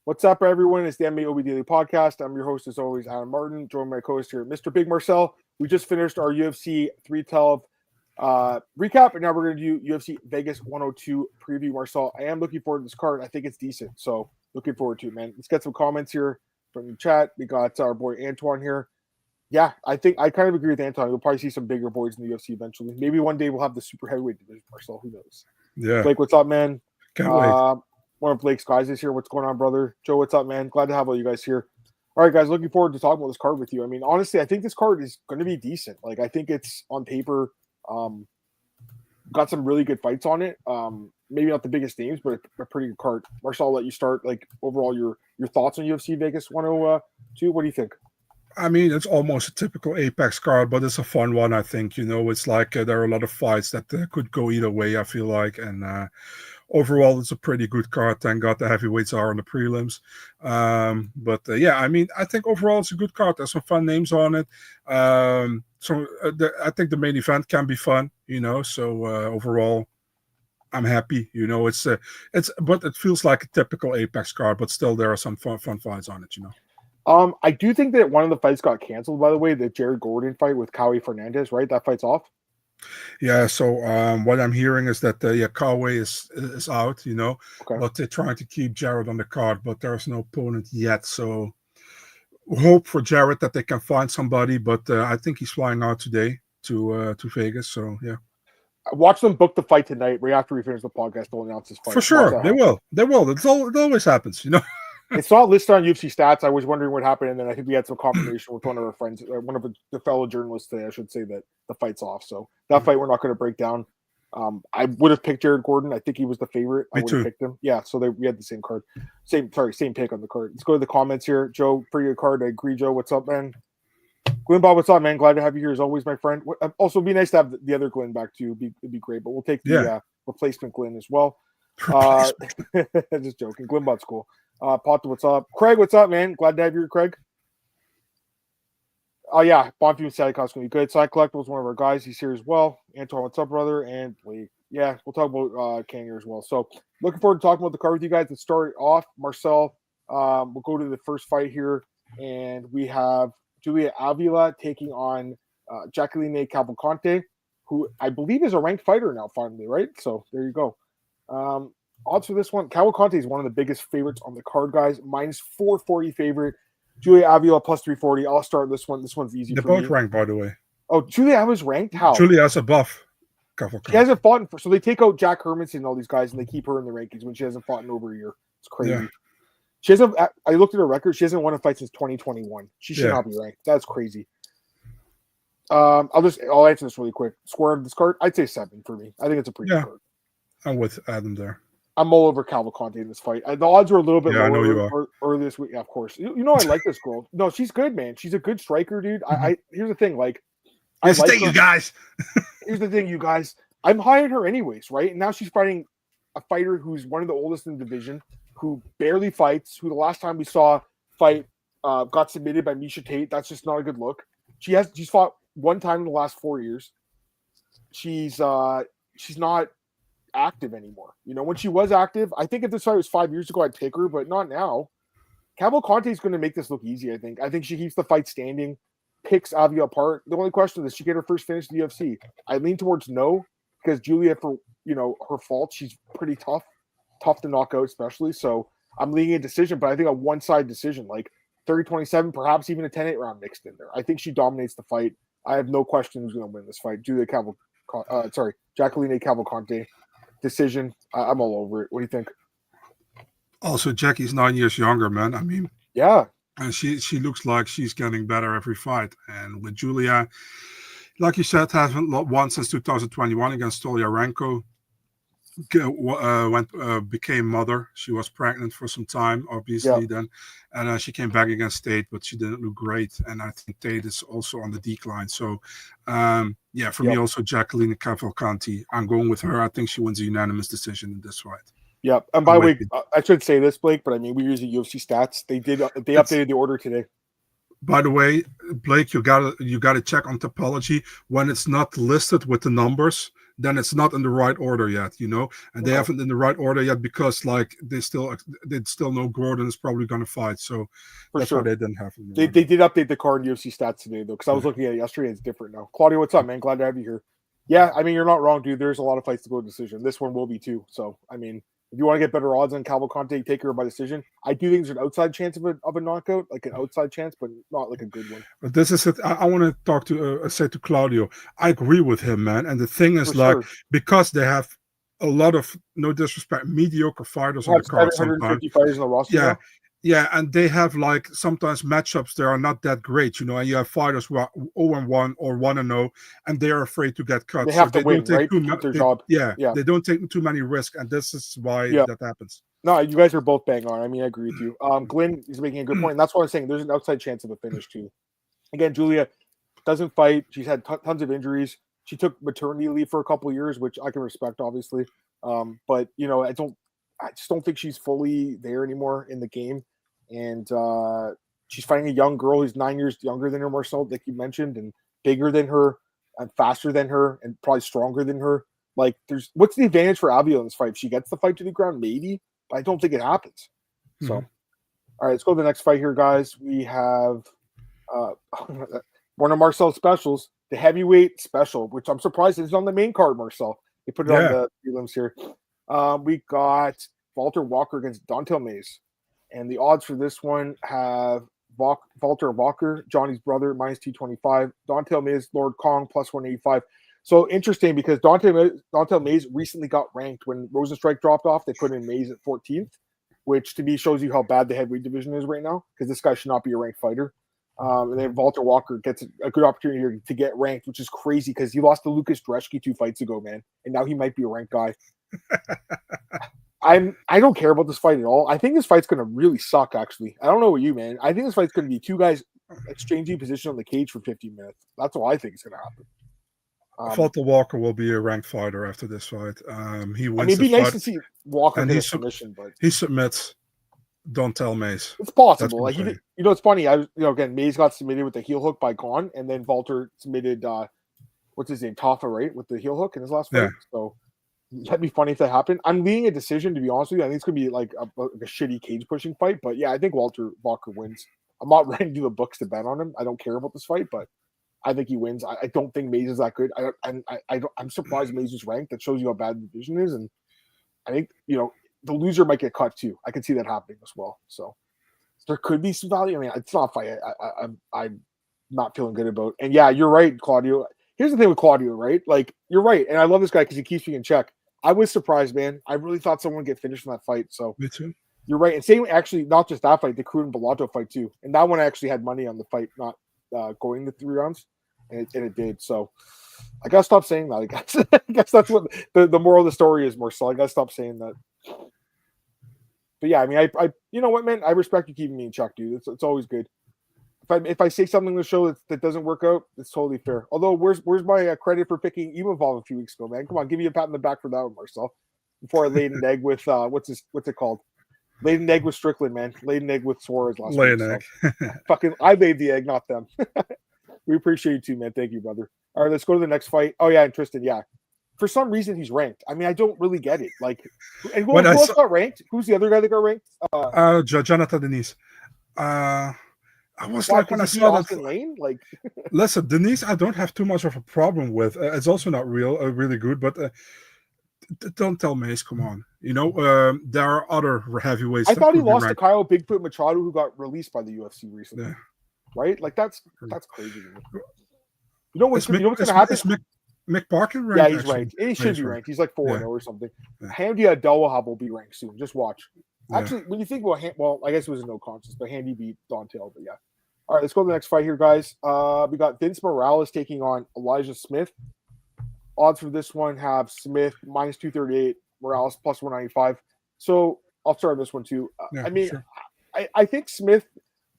What's up, everyone? It's the MMAOB Daily Podcast. I'm your host, as always, Adam Martin. Join my co-host here, Mr. Big Marcel. We just finished our UFC 312 recap, and now we're going to do UFC Vegas 102 preview. Marcel, I am looking forward to this card. I think it's decent, so looking forward to it, man. Let's get some comments here from the chat. We got our boy Antoine here. Yeah, I think I kind of agree with Antoine. We'll probably see some bigger boys in the UFC eventually. Maybe one day we'll have the super heavyweight division, Marcel. Who knows? Yeah. Blake, what's up, man? Can't wait. One of Blake's guys is here. What's going on, brother? Joe, what's up, man? Glad to have all you guys here. All right, guys, looking forward to talking about this card with you. I mean, honestly, I think this card is going to be decent. Like, I think it's on paper, got some really good fights on it. Maybe not the biggest names, but a pretty good card. Marcel, I'll let you start. Like, overall, your thoughts on UFC Vegas 102. What do you think? I mean, it's almost a typical Apex card, but it's a fun one, I think. You know, it's like there are a lot of fights that could go either way, I feel like. And overall, it's a pretty good card. Thank God the heavyweights are on the prelims. Yeah, I mean, I think overall it's a good card. There's some fun names on it. I think the main event can be fun, you know. So overall, I'm happy. You know, but it feels like a typical Apex card, but still there are some fun fights on it, you know. I do think that one of the fights got canceled, by the way, the Jared Gordon fight with Kawi Fernandez, right? That fight's off. Yeah, so what I'm hearing is that Kawi is out, you know, okay. But they're trying to keep Jared on the card, but there's no opponent yet. So hope for Jared that they can find somebody, but I think he's flying out today to Vegas. So yeah. Watch them book the fight tonight, right after we finish the podcast. They'll announce this fight. For sure, they will. They will. It always happens, you know. It's not listed on UFC stats. I was wondering what happened, and then I think we had some confirmation with one of our friends, one of the fellow journalists today, I should say, that the fight's off. So that fight we're not going to break down. I would have picked Jared Gordon. I think he was the favorite. I would have picked him. Yeah, so we had the same card. Same pick on the card. Let's go to the comments here. Joe, pretty good card. I agree, Joe. What's up, man? Glenn Bob, what's up, man? Glad to have you here as always, my friend. Also, it'd be nice to have the other Glenn back too. It'd be great, but we'll take the replacement Glenn as well. Just joking. Glenn Bob's cool. Potter, what's up? Craig, what's up, man? Glad to have you here, Craig. Oh, yeah. Bonfim Sadykhov is going to be good. Side Collectible is one of our guys. He's here as well. Antoine, what's up, brother? And Blake. Yeah, we'll talk about Cannonier as well. So, looking forward to talking about the card with you guys. To start off, Marcel, we'll go to the first fight here. And we have Julia Avila taking on Jacqueline Cavalcanti, who I believe is a ranked fighter now, finally, right? So, there you go. Odds for this one, Cavalcanti is one of the biggest favorites on the card, guys. Minus 440 favorite. Julia Avila plus 340. I'll start this one. This one's easy. They're both ranked, by the way. Oh, Julia Avila's ranked? How? Julia's above Cavalcanti. She hasn't fought so they take out Jack Hermanson and all these guys, and they keep her in the rankings when she hasn't fought in over a year. It's crazy. Yeah. She hasn't. I looked at her record. She hasn't won a fight since 2021. She should not be ranked. That's crazy. I'll answer this really quick. Score of this card, I'd say 7 for me. I think it's a pretty good card. I'm with Adam there. I'm all over Cavalcanti in this fight. The odds were a little bit lower I know you are. earlier this week. Yeah, of course. You know I like this girl. No, she's good, man. She's a good striker, dude. Mm-hmm. Here's the thing. Like, here's the thing, you guys. Here's the thing, you guys. I'm high on her anyways, right? And now she's fighting a fighter who's one of the oldest in the division, who barely fights, who the last time we saw fight got submitted by Miesha Tate. That's just not a good look. She's fought one time in the last 4 years. She's not active anymore. You know, when she was active, I think if this fight was 5 years ago, I'd take her, but not now. Cavalcanti is going to make this look easy, I think. I think she keeps the fight standing, picks Avila apart. The only question is, she get her first finish in the UFC? I lean towards no, because Julia, for her fault, she's pretty tough to knock out, especially. So I'm leaning a decision, but I think a one-side decision, like 30-27, perhaps even a 10-8 round mixed in there. I think she dominates the fight. I have no question who's going to win this fight. Jacqueline Cavalcanti. Decision. I'm all over it. What do you think? Also, Jackie's 9 years younger, man. I mean, yeah. And she looks like she's getting better every fight. And with Julia, like you said, hasn't won since 2021 against Stolyarenko. Became mother. She was pregnant for some time, obviously. Then, and she came back against Tate, but she didn't look great. And I think Tate is also on the decline. So, for me, also Jacqueline Cavalcanti. I'm going with her. I think she wins a unanimous decision in this fight. Yep. And by the way, I should say this, Blake, but I mean, we use the UFC stats. They updated the order today. By the way, Blake, you gotta check on topology when it's not listed with the numbers. then it's not in the right order yet, and they haven't in the right order yet because like they still know Gordon is probably going to fight, so that's why they didn't have him. They did update the card in UFC stats today though, because I was looking at it yesterday. It's different now. Claudio, what's up, man? Glad to have you here. Yeah, I mean, you're not wrong, dude. There's a lot of fights to go to decision. This one will be too. So I mean, if you want to get better odds on Cavalcanti, take her by decision. I do think there's an outside chance of a knockout, like an outside chance, but not like a good one. But this is it. I want to talk to say to Claudio. I agree with him, man. And the thing is, because they have a lot of, no disrespect, mediocre fighters on the card. 750 fighters in the roster. Yeah. Yeah, and they have like sometimes matchups that are not that great, and you have fighters who are 0-1 or 1-0, and they are afraid to get cut. They have to win, right? Keep their job. Yeah, they don't take too many risks, and this is why that happens. No, you guys are both bang on. I mean, I agree with you. Glenn is making a good point, and that's why I'm saying there's an outside chance of a finish too. Again, Julia doesn't fight. She's had tons of injuries. She took maternity leave for a couple of years, which I can respect, obviously. But I just don't think she's fully there anymore in the game. And she's fighting a young girl who's 9 years younger than her, Marcel, like you mentioned, and bigger than her, and faster than her, and probably stronger than her. Like, what's the advantage for Avila in this fight? If she gets the fight to the ground, maybe, but I don't think it happens. So, all right, let's go to the next fight here, guys. We have one of Marcel's specials, the heavyweight special, which I'm surprised is on the main card, Marcel. They put it on the prelims here. We got Valter Walker against Dontel Mays. And the odds for this one have Valter Walker, Johnny's brother, -225. Dontel Mays, Lord Kong, +185. So interesting because Dontel Mays recently got ranked when Rosenstrike dropped off. They put in Mays at 14th, which to me shows you how bad the heavyweight division is right now because this guy should not be a ranked fighter. And then Valter Walker gets a good opportunity here to get ranked, which is crazy because he lost to Lucas Dreschke 2 fights ago, man. And now he might be a ranked guy. I don't care about this fight at all. I think this fight's going to really suck, actually. I don't know what you, man. I think this fight's going to be two guys exchanging position on the cage for 15 minutes. That's what I think is going to happen. Valter Walker will be a ranked fighter after this fight. He wins. I mean, it'd be nice to see Walker get a submission, but he submits. Don't tell Mays. It's possible. Like it's funny. Again, Mays got submitted with the heel hook by Gon, and then Valter submitted what's his name, Tafa, right, with the heel hook in his last fight. So that'd be funny if that happened. I'm leaning a decision, to be honest with you. I think it's gonna be like a shitty cage pushing fight, but yeah, I think Valter Walker wins. I'm not ready to do the books to bet on him. I don't care about this fight, but I think he wins. I don't think Mays is that good. I'm surprised Mays is ranked. That shows you how bad the division is, and I think the loser might get cut too. I can see that happening as well. So there could be some value. I mean, it's not a fight I'm not feeling good about. And yeah, you're right, Claudio. Here's the thing with Claudio, right? Like, you're right, and I love this guy because he keeps me in check. I was surprised, man. I really thought someone would get finished in that fight. So me too. You're right. And same, actually, not just that fight, the Cruden Bellato fight too. And that one I actually had money on the fight, not going the 3 rounds, and it did. So I gotta stop saying that. I guess that's what the moral of the story is, Marcel. I gotta stop saying that. But yeah, I mean, I you know what, man? I respect you keeping me in check, dude. It's always good. If I say something in the show that doesn't work out, it's totally fair. Although, where's my credit for picking Imavov a few weeks ago, man? Come on, give me a pat on the back for that one, Marcel. Before I laid an egg with what's it called? Laid an egg with Strickland, man. Laid an egg with Suarez last week. Egg. So. I laid the egg, not them. We appreciate you too, man. Thank you, brother. All right, let's go to the next fight. Oh yeah, and Tristan, yeah. For some reason, he's ranked. I mean, I don't really get it. Like, and who else got ranked? Who's the other guy that got ranked? Jonathan Denise. I was like, when I saw that, Lane, like, listen, Denise, I don't have too much of a problem with. It's also not really good, but don't tell Mace, come on. There are other heavyweights. I thought he lost to Kyle Bigfoot Machado, who got released by the UFC recently. Yeah. Right? Like, that's crazy to me. What's going to happen? Mick Parkin ranked? Yeah, he's ranked. And he should be ranked. He's like 4-0 or something. Yeah. Handy Adawahab will be ranked soon. Just watch. Actually, when you think about I guess it was a no contest, but Handy beat Dontel, but yeah. All right, let's go to the next fight here, guys. We got Vince Morales taking on Elijah Smith. Odds for this one have Smith -238, Morales +195. So I'll start on this one too. I mean, sure. I think Smith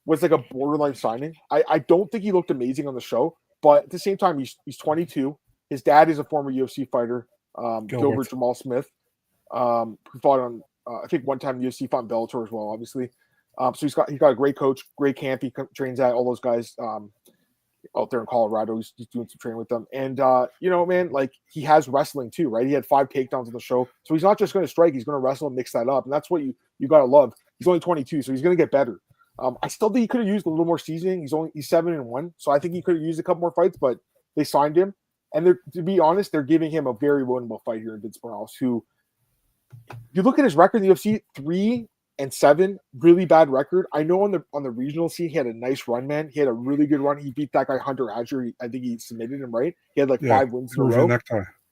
was like a borderline signing. I don't think he looked amazing on the show, but at the same time, he's 22. His dad is a former UFC fighter, Gilbert Jamal Smith, who fought on, I think one time UFC, fought in Bellator as well, obviously. So he's got a great coach, great camp he trains at, all those guys. out there in Colorado. He's doing some training with them. And, man, like he has wrestling too, right? He had 5 takedowns on the show. So he's not just going to strike. He's going to wrestle and mix that up. And that's what you got to love. He's only 22, so he's going to get better. I still think he could have used a little more seasoning. He's 7-1. So I think he could have used a couple more fights, but they signed him. And to be honest, they're giving him a very winnable fight here in Vince Morales, who, you look at his record in the UFC, 3-7, really bad record. I know on the regional scene, he had a nice run, man. He had a really good run. He beat that guy Hunter Adger. I think he submitted him, right? He had like 5 wins in a row.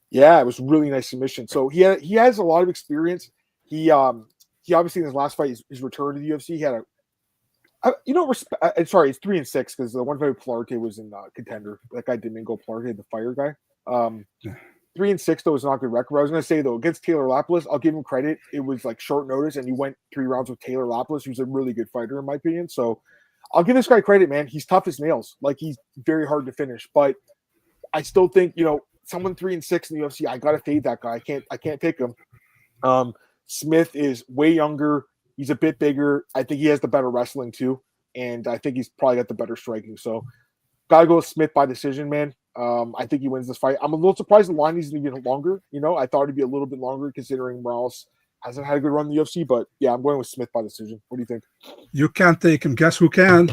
Yeah, it was really nice submission. So he has a lot of experience. He obviously in his last fight, his return to the UFC, he had it's 3-6 because the one fight with Plarte was in Contender. That guy Domingo Plarte, the fire guy. 3-6 though is not a good record. I was going to say though, against Taylor Lapilus, I'll give him credit. It was like short notice, and he went 3 rounds with Taylor Lapilus, who's a really good fighter in my opinion. So I'll give this guy credit, man. He's tough as nails. Like he's very hard to finish, but I still think someone 3-6 in the UFC, I got to fade that guy. I can't pick him. Smith is way younger. He's a bit bigger. I think he has the better wrestling too, and I think he's probably got the better striking. So, gotta go with Smith by decision, man. I think he wins this fight. I'm a little surprised the line isn't even longer. I thought it'd be a little bit longer considering Morales hasn't had a good run in the UFC. But yeah, I'm going with Smith by decision. What do you think? You can't take him. Guess who can?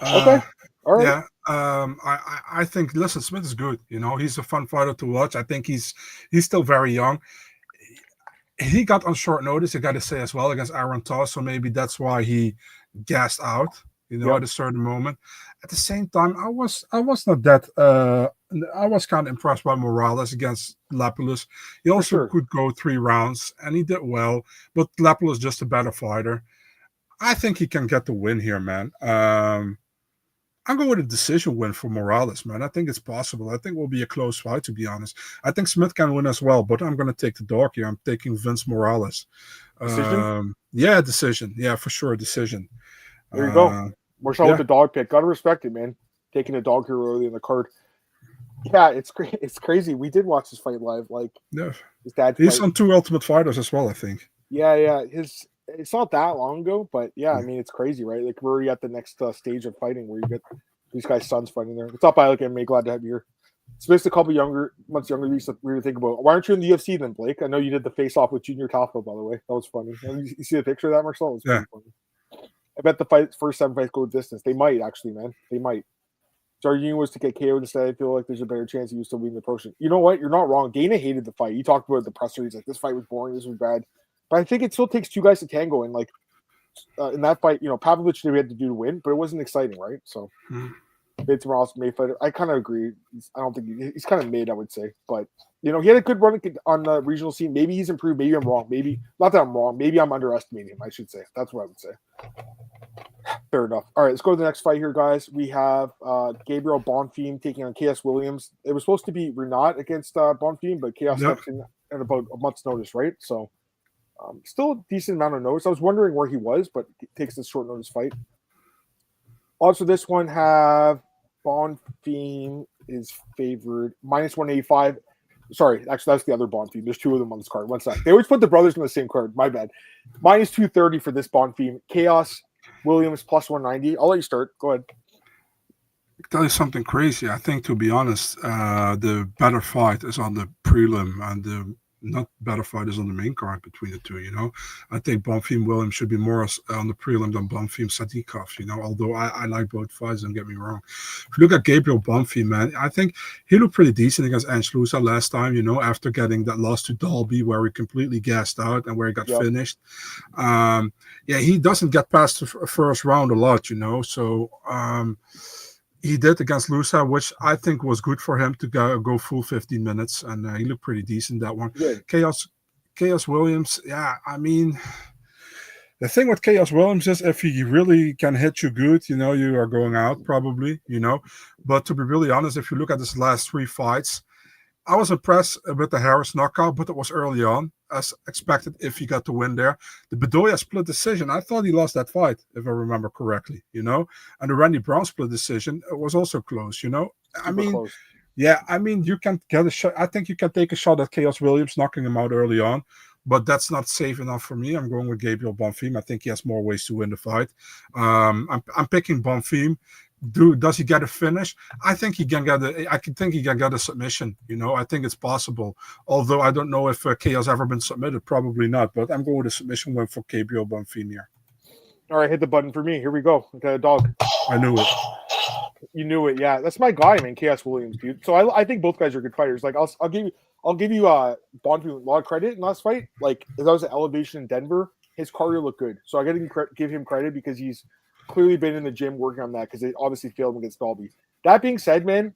Okay. All right. Yeah. I think. Listen, Smith is good. He's a fun fighter to watch. I think he's still very young. He got on short notice, I got to say as well, against Aaron Toss, so maybe that's why he gassed out, at a certain moment. At the same time, I was not that. I was kind of impressed by Morales against Lapilus. He also could go 3 rounds, and he did well. But Lapilus just a better fighter. I think he can get the win here, man. I'm going with a decision win for Morales, man. I think it's possible. I think it will be a close fight, to be honest. I think Smith can win as well, but I'm going to take the dog here. I'm taking Vince Morales. Decision? Yeah, decision. Yeah, for sure, decision. There you go. We're showing with the dog pick. Got to respect it, man. Taking a dog here early in the card. Yeah, it's crazy. We did watch this fight live. Like, his dad. He's on 2 Ultimate Fighters as well, I think. Yeah. It's not that long ago, but yeah, I mean, it's crazy, right? Like, we're already at the next stage of fighting where you get these guys' sons fighting there. What's up, Alec? I'm glad to have you here. Smith's a couple months younger than we were thinking about. Why aren't you in the UFC then, Blake? I know you did the face-off with Junior Talfa, by the way. That was funny. You see the picture of that, Marcel? It was pretty funny. I bet the first 7 fights go distance. They might, actually, man. They might. So our union was to get KO'd instead. I feel like there's a better chance he was still being the person. You know what? You're not wrong. Dana hated the fight. He talked about it at the presser. He's like, this fight was boring. This was bad. But I think it still takes 2 guys to tango. And, like, in that fight, Pavlovich did what he had to do to win, but it wasn't exciting, right? So, Vince Morales, May fighter. I kind of agree. I don't think he's kind of mid, I would say. But, he had a good run on the regional scene. Maybe he's improved. Maybe I'm wrong. Maybe, not that I'm wrong. Maybe I'm underestimating him, I should say. That's what I would say. Fair enough. All right, let's go to the next fight here, guys. We have Gabriel Bonfim taking on Khaos Williams. It was supposed to be Renat against Bonfim, but Khaos steps in at about a month's notice, right? So, still a decent amount of notice. I was wondering where he was, but it takes this short notice fight. Odds for this one have Bonfim is favored -185. Sorry, actually, that's the other Bonfim. There's 2 of them on this card. One sec. They always put the brothers on the same card. My bad. -230 for this Bonfim. Khaos Williams +190. I'll let you start. Go ahead. I tell you something crazy. I think, to be honest, the better fight is on the prelim, and the not better fight is on the main card between the 2. I think Bonfim Williams should be more on the prelim than Bonfim Sadykhov. Although I like both fights, don't get me wrong. If you look at Gabriel Bonfim, man, I think he looked pretty decent against Ange Lusa last time. After getting that loss to Dalby, where he completely gassed out and where he got finished. He doesn't get past the first round a lot. So. He did against Lusa, which I think was good for him to go full 15 minutes, and he looked pretty decent that one. Khaos Williams, yeah, I mean, the thing with Khaos Williams is if he really can hit you good, you are going out probably, But to be really honest, if you look at his last 3 fights, I was impressed with the Harris knockout, but it was early on, as expected if he got to win there. The Bedoya split decision, I thought he lost that fight, if I remember correctly, And the Randy Brown split decision, it was also close, close. Yeah, I mean, you can get a shot. I think you can take a shot at Khaos Williams, knocking him out early on, but that's not safe enough for me. I'm going with Gabriel Bonfim. I think he has more ways to win the fight. I'm picking Bonfim. does he get a finish? I think he can get a submission. I think it's possible. Although I don't know if Khaos ever been submitted. Probably not. But I'm going with a submission win for Gabriel Bonfim here. All right, hit the button for me. Here we go. I got a dog. I knew it. You knew it, yeah. That's my guy, man. Khaos Williams, dude. So I think both guys are good fighters. Like I'll give you Bonfim a lot of credit in last fight. Like as I was at Elevation in Denver, his cardio looked good. So I got to give him credit because he's clearly been in the gym working on that because they obviously failed against Dalby. That being said, man,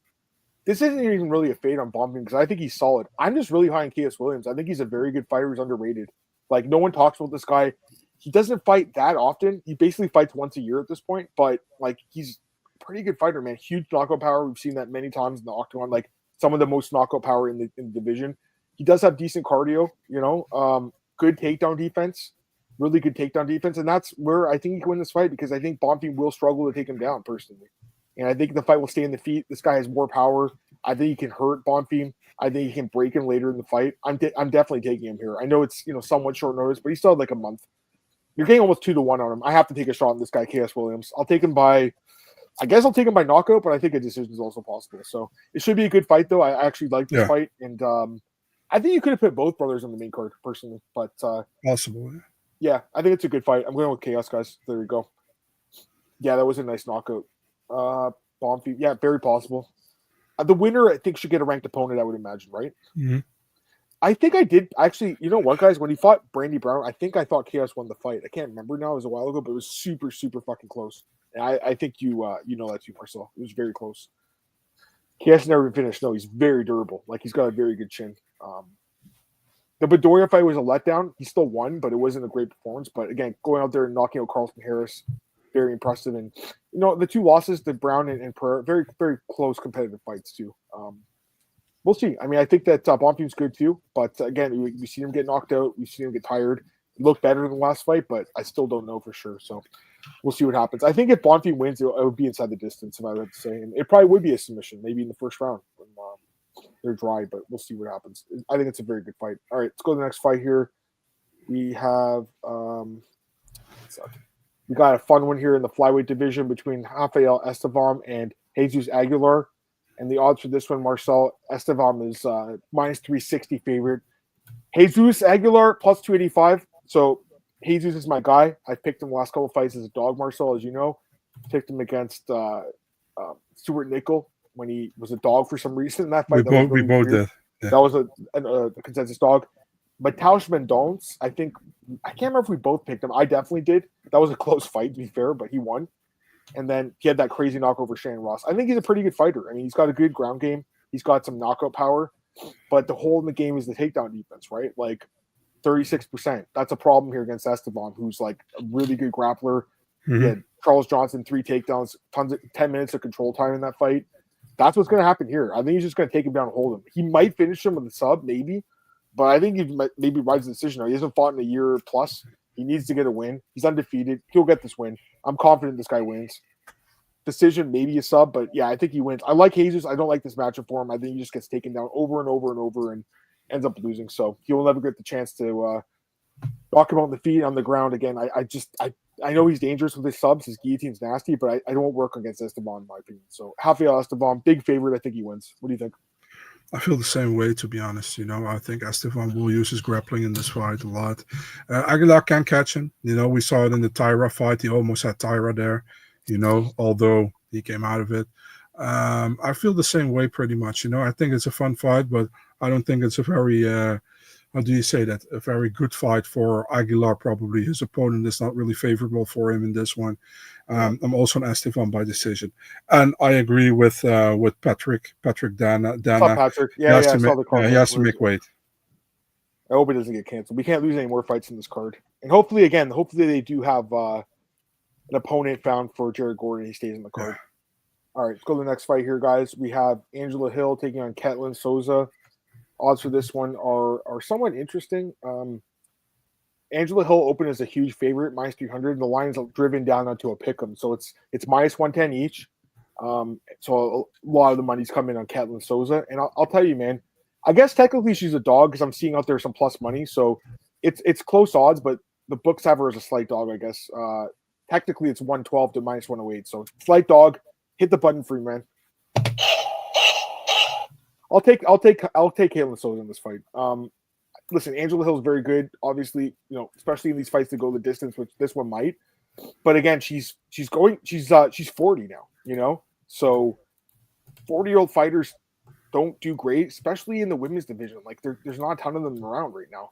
this isn't even really a fade on Bonfim because I think he's solid. I'm just really high on Khaos Williams. I think he's a very good fighter who's underrated. Like no one talks about this guy. He doesn't fight that often. He basically fights once a year at this point, but like he's a pretty good fighter, man. Huge knockout power. We've seen that many times in the octagon. Like some of the most knockout power in the division. He does have decent cardio. Good takedown defense. Really good takedown defense, and that's where I think he can win this fight because I think Bonfim will struggle to take him down personally, and I think the fight will stay in the feet. This guy has more power. I think he can hurt Bonfim. I think he can break him later in the fight. I'm definitely taking him here. I know it's somewhat short notice, but he still had like a month. You're getting almost 2-1 on him. I have to take a shot on this guy, Khaos Williams. I'll take him by knockout, but I think a decision is also possible. So it should be a good fight, though. I actually like this fight, and I think you could have put both brothers on the main card personally, but possible. Yeah, I think it's a good fight. I'm going with Khaos, guys. There we go. Yeah, that was a nice knockout. Bonfim, yeah, very possible. The winner, I think, should get a ranked opponent, I would imagine, right? Mm-hmm. I think I did. Actually, you know what, guys? When he fought Brandy Brown, I think I thought Khaos won the fight. I can't remember now. It was a while ago, but it was super, super fucking close. And I think you know that too, Marcel. It was very close. Khaos never finished. No, he's very durable. Like, he's got a very good chin. The Bedoya fight was a letdown. He still won, but it wasn't a great performance. But again, going out there and knocking out Carlton Harris, very impressive. And the two losses, the Brown and Pereira, very, very close competitive fights too. We'll see. I mean, I think that Bonfim's good too. But again, we've seen him get knocked out. We've seen him get tired. He looked better than the last fight, but I still don't know for sure. So we'll see what happens. I think if Bonfim wins, it would be inside the distance, if I would say. And it probably would be a submission, maybe in the first round. When, they're dry, but we'll see what happens. I think it's a very good fight. All right, let's go to the next fight here. We have we got a fun one here in the flyweight division between Rafael Estevam and Jesus Aguilar. And the odds for this one, Marcel, Estevam is minus 360 favorite. Jesus Aguilar plus 285. So Jesus is my guy. I picked him the last couple of fights as a dog, Marcel, as you know. Picked him against Stuart Nickel when he was a dog for some reason in that fight. We both did. Yeah. That was a consensus dog. Mateusz Mendonça, I can't remember if we both picked him. I definitely did. That was a close fight, to be fair, but he won. And then he had that crazy knock over Shannon Ross. I think he's a pretty good fighter. I mean, he's got a good ground game. He's got some knockout power. But the hole in the game is the takedown defense, right? Like 36%. That's a problem here against Estevam, who's like a really good grappler. Mm-hmm. He had Charles Johnson, 3 takedowns, 10 minutes of control time in that fight. That's what's going to happen here. I think he's just going to take him down and hold him. He might finish him with a sub, maybe. But I think he maybe rides the decision. He hasn't fought in a year plus. He needs to get a win. He's undefeated. He'll get this win. I'm confident this guy wins. Decision, maybe a sub, but yeah, I think he wins. I like Jesus. I don't like this matchup for him. I think he just gets taken down over and over and over and ends up losing. So he will never get the chance to knock him on the feet, on the ground again. I know he's dangerous with his subs. His guillotine's nasty, but I don't work against Estevam, in my opinion. So Rafael Estevam, big favorite. I think he wins. What do you think? I feel the same way, to be honest. I think Estevam will use his grappling in this fight a lot. Aguilar can catch him. We saw it in the Tyra fight. He almost had Tyra there, although he came out of it. I feel the same way pretty much. I think it's a fun fight, but I don't think it's a very, how do you say that? A very good fight for Aguilar, probably. His opponent is not really favorable for him in this one. I'm also on Estevam by decision. And I agree with Patrick Dana. Patrick. Yeah, I saw the card. He has to make weight. I hope it doesn't get canceled. We can't lose any more fights in this card. And hopefully they do have an opponent found for Jared Gordon. He stays in the card. Yeah. All right, let's go to the next fight here, guys. We have Angela Hill taking on Ketlen Souza. Odds for this one are somewhat interesting. Angela Hill opened as a huge favorite, minus 300. The line's driven down onto a pick'em, so it's minus 110 each. So a lot of the money's coming on Ketlen Souza, and I'll tell you, man. I guess technically she's a dog because I'm seeing out there some plus money, so it's close odds, but the books have her as a slight dog, I guess. Technically, it's 112 to minus 108, so slight dog. Hit the button for me, man. I'll take Caitlin Souza in this fight. Listen, Angela Hill's very good, obviously, especially in these fights to go the distance, which this one might. But again, she's 40 now, so 40-year-old fighters don't do great, especially in the women's division. Like there's not a ton of them around right now.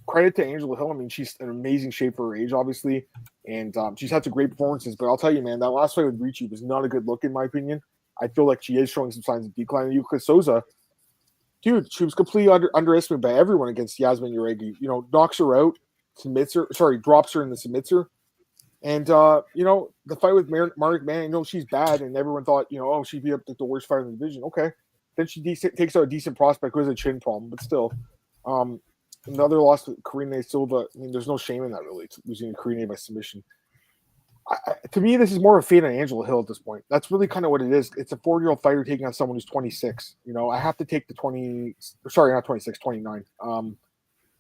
Credit to Angela Hill. I mean, she's in amazing shape for her age, obviously, and she's had some great performances. But I'll tell you, man, that last fight with Ricci was not a good look, in my opinion. I feel like she is showing some signs of decline. Because Souza, dude, she was completely underestimated by everyone against Yasmin Uregi. Knocks her out, drops her and then submits her. And, the fight with Marek Man, she's bad, and everyone thought, she'd be up to the worst fighter in the division. Okay. Then she takes out a decent prospect who has a chin problem, but still. Another loss to Karine Silva. I mean, there's no shame in that, really, losing to Karine by submission. To me, this is more of a fate on Angela Hill at this point. That's really kind of what it is. It's a 40-year-old fighter taking on someone who's 26. I have to take the 29.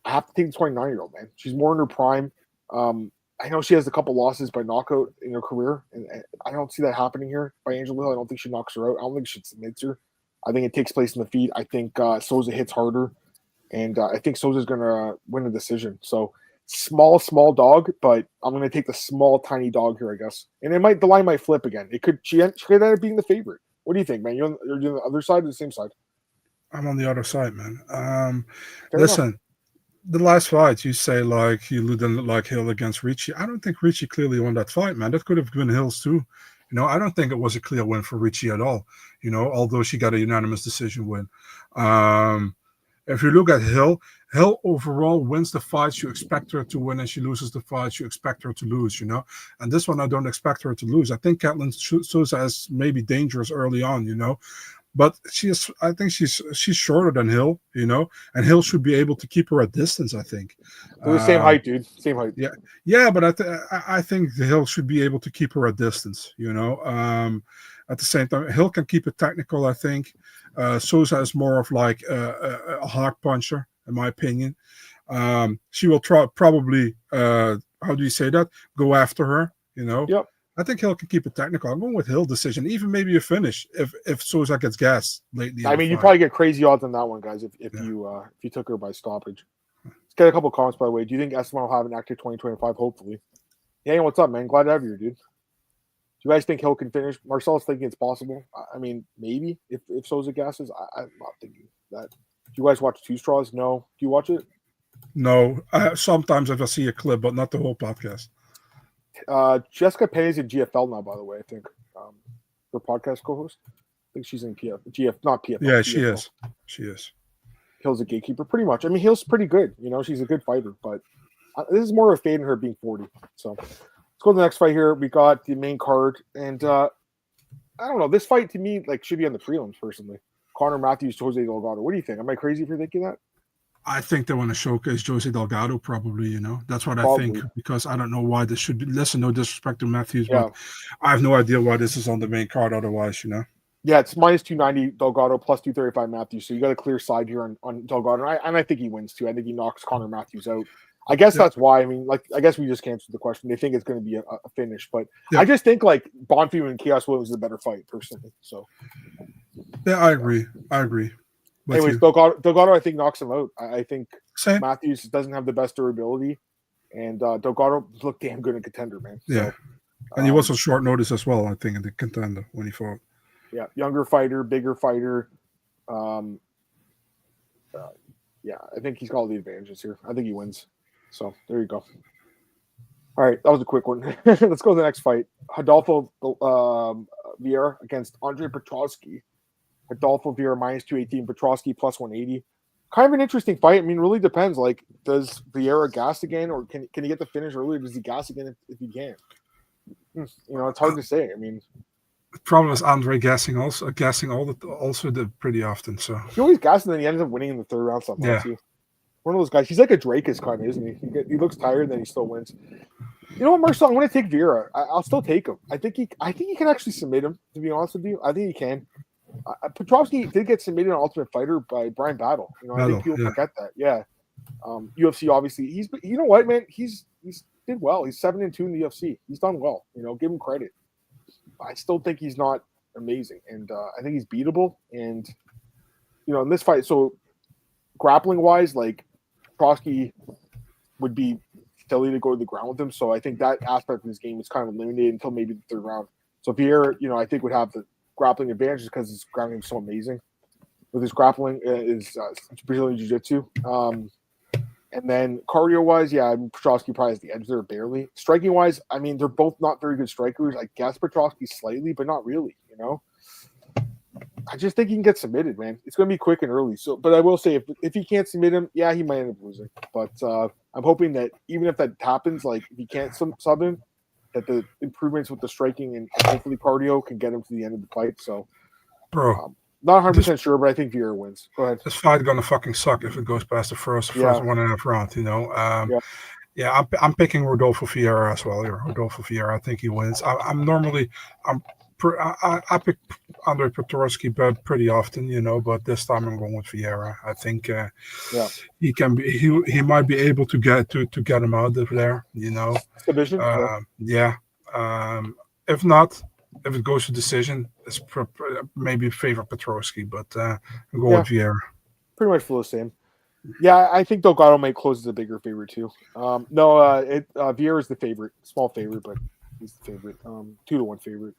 I have to take the 29-year-old, man. She's more in her prime. I know she has a couple losses by knockout in her career, and I don't see that happening here by Angela Hill. I don't think she knocks her out. I don't think she submits her. I think it takes place in the feet. I think Souza hits harder, and I think Souza's going to win the decision. So small dog, but I'm going to take the small, tiny dog here, I guess. And the line might flip again. She could end up being the favorite. What do you think, man? You're on the other side or the same side? I'm on the other side, man. Listen. The last fight, you say like you didn't like Hill against Ricci. I don't think Ricci clearly won that fight, man. That could have been Hill's too. I don't think it was a clear win for Ricci at all. Although she got a unanimous decision win. If you look at Hill overall wins the fights you expect her to win, and she loses the fights you expect her to lose. And this one I don't expect her to lose. I think Ketlen Souza is maybe dangerous early on. But I think she's shorter than Hill, and Hill should be able to keep her at distance, I think. They're the same height, dude. Same height. Yeah, but I think the Hill should be able to keep her at distance, At the same time, Hill can keep it technical, I think. Souza is more of like a hard puncher, in my opinion. She will probably, how do you say that? Go after her, Yep. I think Hill can keep it technical. I'm going with Hill decision, even maybe a finish if Souza gets gas lately. I mean, you probably get crazy odds on that one, guys. If you took her by stoppage. Let's get a couple comments, by the way. Do you think Estevam will have an active 2025? Hopefully. Yeah, what's up, man? Glad to have you here, dude. Do you guys think Hill can finish? Marcel's thinking it's possible. I mean, maybe if Souza gasses. I'm not thinking that. Do you guys watch Two Straws? No. Do you watch it? No. Sometimes I just see a clip, but not the whole podcast. Jessica Payne's in GFL now, by the way. I think her podcast co-host. I think she's in not PFL. Yeah, GFL. She is. Hill's a gatekeeper, pretty much. I mean, Hill's pretty good. She's a good fighter, but this is more of a fade in her being 40. So let's go to the next fight here. We got the main card, and I don't know. This fight to me should be on the prelims. Personally, Connor Matthews, Jose Delgado. What do you think? Am I crazy for thinking that? I think they want to showcase Jose Delgado, probably, That's what I think, because I don't know why this should be. Listen, no disrespect to Matthews, but I have no idea why this is on the main card otherwise, Yeah, it's minus 290 Delgado, plus 235 Matthews. So you got a clear side here on Delgado. And I think he wins, too. I think he knocks Connor Matthews out. I guess that's why. I mean, I guess we just answered the question. They think it's going to be a finish. But I just think, Bonfim and Khaos Williams is a better fight, personally. So. Yeah, I agree. Anyways, Delgado, I think, knocks him out. I think Same. Matthews doesn't have the best durability, and Delgado looked damn good in Contender, man. Yeah, so, and he was on short notice as well, I think, in the Contender when he fought. Yeah, younger fighter, bigger fighter. Yeah, I think he's got all the advantages here. I think he wins. So there you go. All right, that was a quick one. Let's go to the next fight. Rodolfo Vieira against Andre Petroski. Rodolfo Vieira minus 218, Petroski plus 180. Kind of an interesting fight. I mean, really depends. Does Vieira gas again, or can he get the finish early? Does he gas again if he can? It's hard to say. I mean, the problem is Andre gassing pretty often. So he always gasses, and then he ends up winning in the third round sometimes. Yeah. One of those guys. He's like a Drakus kind of, isn't he? He looks tired, and then he still wins. You know what, Marcel? I'm going to take Vieira. I'll still take him. I think he can actually submit him. To be honest with you, I think he can. Petroski did get submitted on Ultimate Fighter by Brian Battle. I think people forget that. Yeah. UFC obviously. You know what, man? He's did well. He's 7-2 in the UFC. He's done well. Give him credit. I still think he's not amazing, and I think he's beatable. And in this fight, so grappling wise, like Petroski would be silly to go to the ground with him. So I think that aspect of his game is kind of eliminated until maybe the third round. So Vieira, I think would have the grappling advantage because his grounding is so amazing. With his grappling is Brazilian Jiu-Jitsu. And then cardio-wise, yeah, Petroski probably has the edge there barely. Striking-wise, I mean, they're both not very good strikers. I guess Petroski slightly, but not really, I just think he can get submitted, man. It's going to be quick and early. So, but I will say, if he can't submit him, yeah, he might end up losing. But I'm hoping that even if that happens, like if he can't sub him, that the improvements with the striking and hopefully cardio can get him to the end of the fight. So, bro, not 100% sure, but I think Vieira wins. Go ahead. This fight gonna fucking suck if it goes past the first 1.5 round. Yeah, I'm picking Rodolfo Vieira as well. Rodolfo Vieira, I think he wins. I pick Andre Petroski pretty often, but this time I'm going with Vieira. I think he can be. He might be able to get him out of there. Division. If not, if it goes to decision, it's maybe favor Petroski, but I'm going with Vieira. Pretty much feel the same. Yeah, I think Delgado might close as a bigger favorite too. Vieira is the favorite, small favorite, but he's the favorite. 2-1 favorite.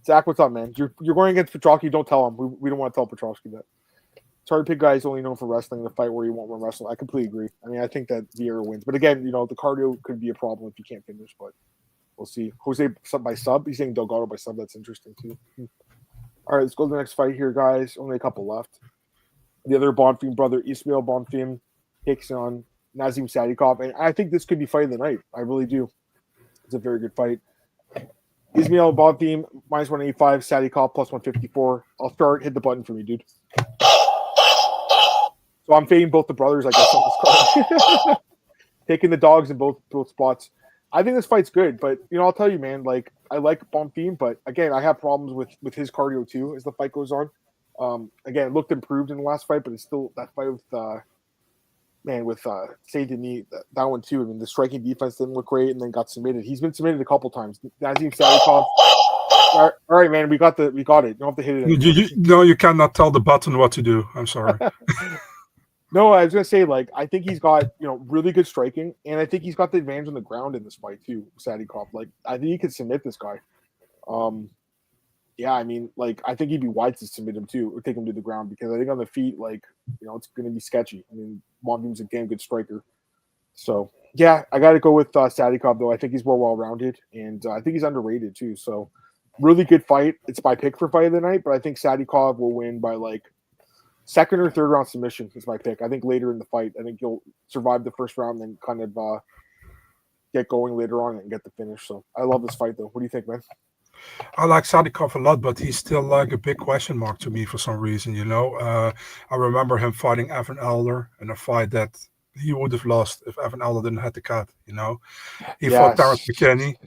Zach, what's up, man? You're going against Petroski. Don't tell him. We don't want to tell Petroski that. It's hard to pick guys only known for wrestling in a fight where you won't run wrestle. I completely agree. I mean, I think that Vieira wins, but again, the cardio could be a problem if you can't finish. But we'll see. Jose by sub. He's saying Delgado by sub. That's interesting too. All right, let's go to the next fight here, guys. Only a couple left. The other Bonfim brother, Ismael Bonfim, takes on Nazim Sadykhov, and I think this could be fight of the night. I really do. It's a very good fight. Ismael Bonfim minus 185, Sadykhov plus 154. I'll start. Hit the button for me, dude. So I'm fading both the brothers, I guess, on this card. Taking the dogs in both spots. I think this fight's good, but I'll tell you, man. Like I like Bonfim, but again, I have problems with his cardio too as the fight goes on. Again, it looked improved in the last fight, but it's still that fight with Saint Denis, that one too. I mean, the striking defense didn't look great, and then got submitted. He's been submitted a couple times. Nazim Sadykhov. All right, man, we got it. You don't have to hit it. You cannot tell the button what to do. I'm sorry. No, I was gonna say, I think he's got really good striking, and I think he's got the advantage on the ground in this fight too. Sadykhov, I think he could submit this guy. Yeah, I mean, I think he'd be wise to submit him too, or take him to the ground, because I think on the feet, it's going to be sketchy. I mean, Bonfim's a damn good striker. So, yeah, I got to go with Sadykhov, though. I think he's more well-rounded, and I think he's underrated too. So, really good fight. It's my pick for fight of the night, but I think Sadykhov will win by, second or third round submission is my pick. I think later in the fight, I think he'll survive the first round and then kind of get going later on and get the finish. So, I love this fight, though. What do you think, man? I like Sadykhov a lot, but he's still a big question mark to me for some reason, I remember him fighting Evan Elder in a fight that he would have lost if Evan Elder didn't have the cut, He fought Terrence McKinney.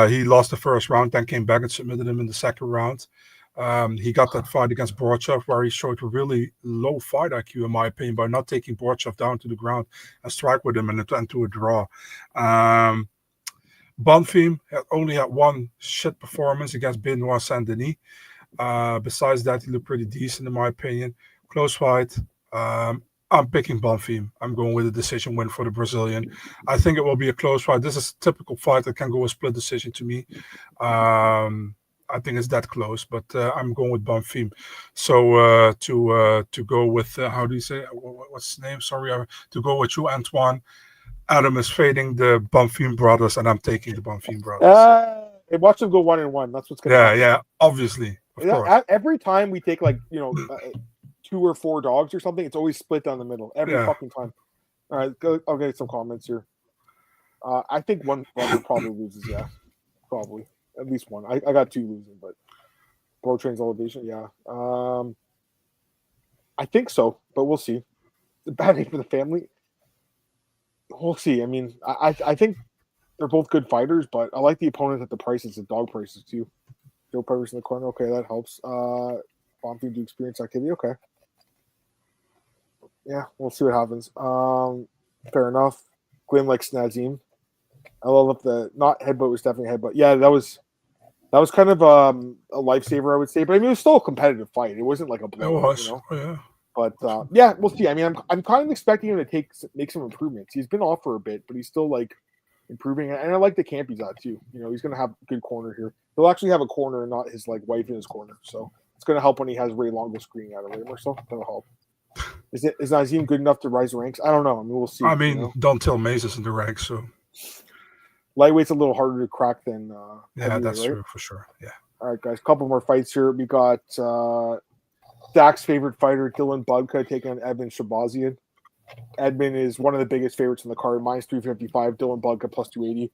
He lost the first round, then came back and submitted him in the second round. He got that fight against Borchev where he showed a really low fight IQ, in my opinion, by not taking Borchev down to the ground and strike with him and to a draw. Bonfim only had one shit performance against Benoit Saint-Denis. Besides that, he looked pretty decent in my opinion. Close fight. I'm picking Bonfim. I'm going with a decision win for the Brazilian. I think it will be a close fight. This is a typical fight that can go a split decision to me. I think it's that close, but I'm going with Bonfim. So to go with, how do you say, what's his name? Sorry, to go with you, Antoine. Adam is fading the Bonfim brothers, and I'm taking the Bonfim brothers. Hey, watch them go 1-1. That's what's going to happen. Yeah, obviously. Of course. Every time we take 2 or 4 dogs or something, it's always split down the middle. Every fucking time. All right, I'll get some comments here. I think one brother probably loses. Yeah, probably at least one. I got 2 losing, but Bro Trains Elevation. Yeah, I think so, but we'll see. It's a bad day for the family. We'll see. I mean, I think they're both good fighters, but I like the opponent at the prices, the dog prices too. Joe Pivers in the corner. Okay, that helps. Bonfim do experience activity. Okay. Yeah, we'll see what happens. Fair enough. Glenn likes Nazim. I love the not headbutt was definitely headbutt. Yeah, that was That was kind of a lifesaver, I would say. But I mean, it was still a competitive fight. It wasn't like a It blowout, was. you know. Oh, yeah. But yeah, we'll see. I mean, I'm kind of expecting him to make some improvements. He's been off for a bit, but he's still like improving. And I like the camp he's at too. You know, he's gonna have a good corner here. He'll actually have a corner and not his like wife in his corner. So it's gonna help when he has Ray Longo screening out of him or so. That'll help. Is Nazim good enough to rise the ranks? I don't know. I mean, we'll see. I mean, you know? don't tell Mace is in the ranks, so Lightweight's a little harder to crack than yeah, that's right? true for sure. Yeah. All right, guys. Couple more fights here. We got Dak's favorite fighter, Dylan Budka, taking on Edmen Shahbazyan. Edmen is one of the biggest favorites in the card, minus 355. Dylan Budka plus 280.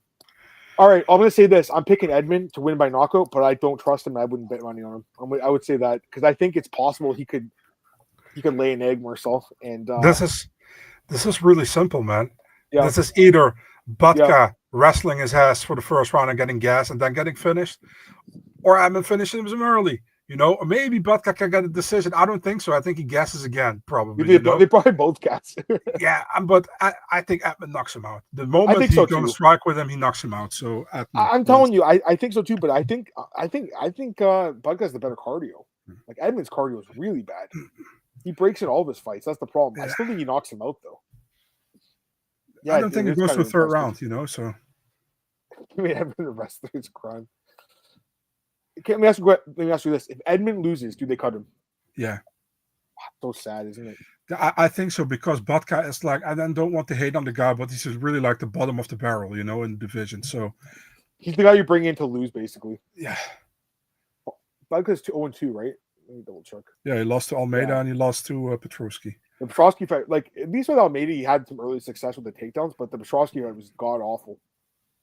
All right, I'm going to say this. I'm picking Edmen to win by knockout, but I don't trust him. I wouldn't bet money on him. I would say that because I think it's possible he could lay an egg Marcel. And this is really simple, man. Yeah. This is either Budka wrestling his ass for the first round and getting gas and then getting finished, or Edmen finishing him early. You know, or maybe Budka can get a decision. I don't think so. I think he guesses again, probably. They probably both cats. Yeah, but I think Edmen knocks him out. The moment he's going to strike with him, he knocks him out. So I'm telling you, I think so too. But I think Budka's the better cardio. Like Edmen's cardio is really bad. He breaks in all of his fights. That's the problem. Yeah. I still think he knocks him out though. Yeah, I don't think it goes to a third round. You know, so I mean, Edmen the wrestler is a crime. Let me ask you this: if Edmen loses, do they cut him? Yeah. So sad, isn't it? I think so because Budka is like, I don't want to hate on the guy, but he's just really like the bottom of the barrel, you know, in the division. So he's the guy you bring in to lose, basically. Yeah. Budka's 0-2, right? Let me double check. Yeah, he lost to Almeida and he lost to Petroski. The Petroski fight, like at least with Almeida, he had some early success with the takedowns, but the Petroski fight was god awful.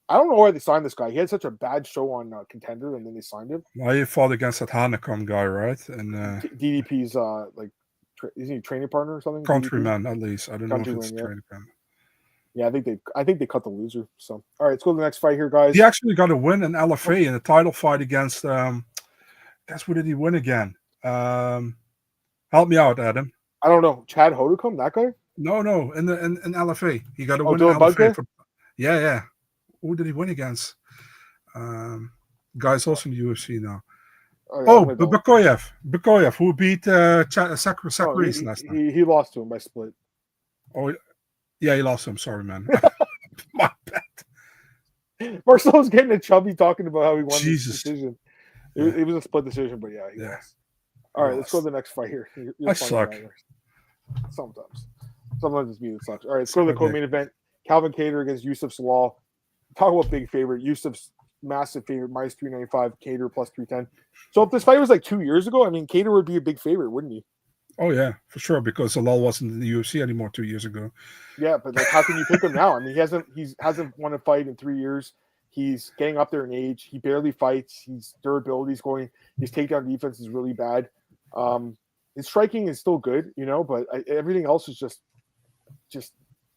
I don't know why they signed this guy. He had such a bad show on Contender, and then they signed him. Well, he fought against that Hanekom guy, right? And DDP's like, isn't he a training partner or something? Countryman, at least. I don't know if it's training partner. Yeah, I think they cut the loser. So, all right, let's go to the next fight here, guys. He actually got a win in LFA in a title fight against. Guess who did he win again? Help me out, Adam. I don't know. Chad Hodecombe, that guy? No, in LFA, he got a win in LFA. Yeah. Who did he win against? Guy's also in the UFC now. Bakoyev, who beat Sakharis last time. He lost to him by split. Oh, yeah, he lost to him. Sorry, man. My bad. Marcel's getting a chubby talking about how he won this decision. Yeah. It was a split decision, but yeah, he lost. All right, let's go to the next fight here. I suck. Sometimes it's me that sucks. All right, let's go to the co-main event. Cavalcanti against Youssef Zalal. Talk about big favorite. Youssef's massive favorite, minus 395, Kattar plus 310. So if this fight was like 2 years ago, I mean, Kattar would be a big favorite, wouldn't he? Oh, yeah, for sure, because Zalal wasn't in the UFC anymore 2 years ago. Yeah, but like, how can you pick him now? I mean, he hasn't won a fight in 3 years. He's getting up there in age. He barely fights. His durability's going. His takedown defense is really bad. His striking is still good, you know, but everything else is just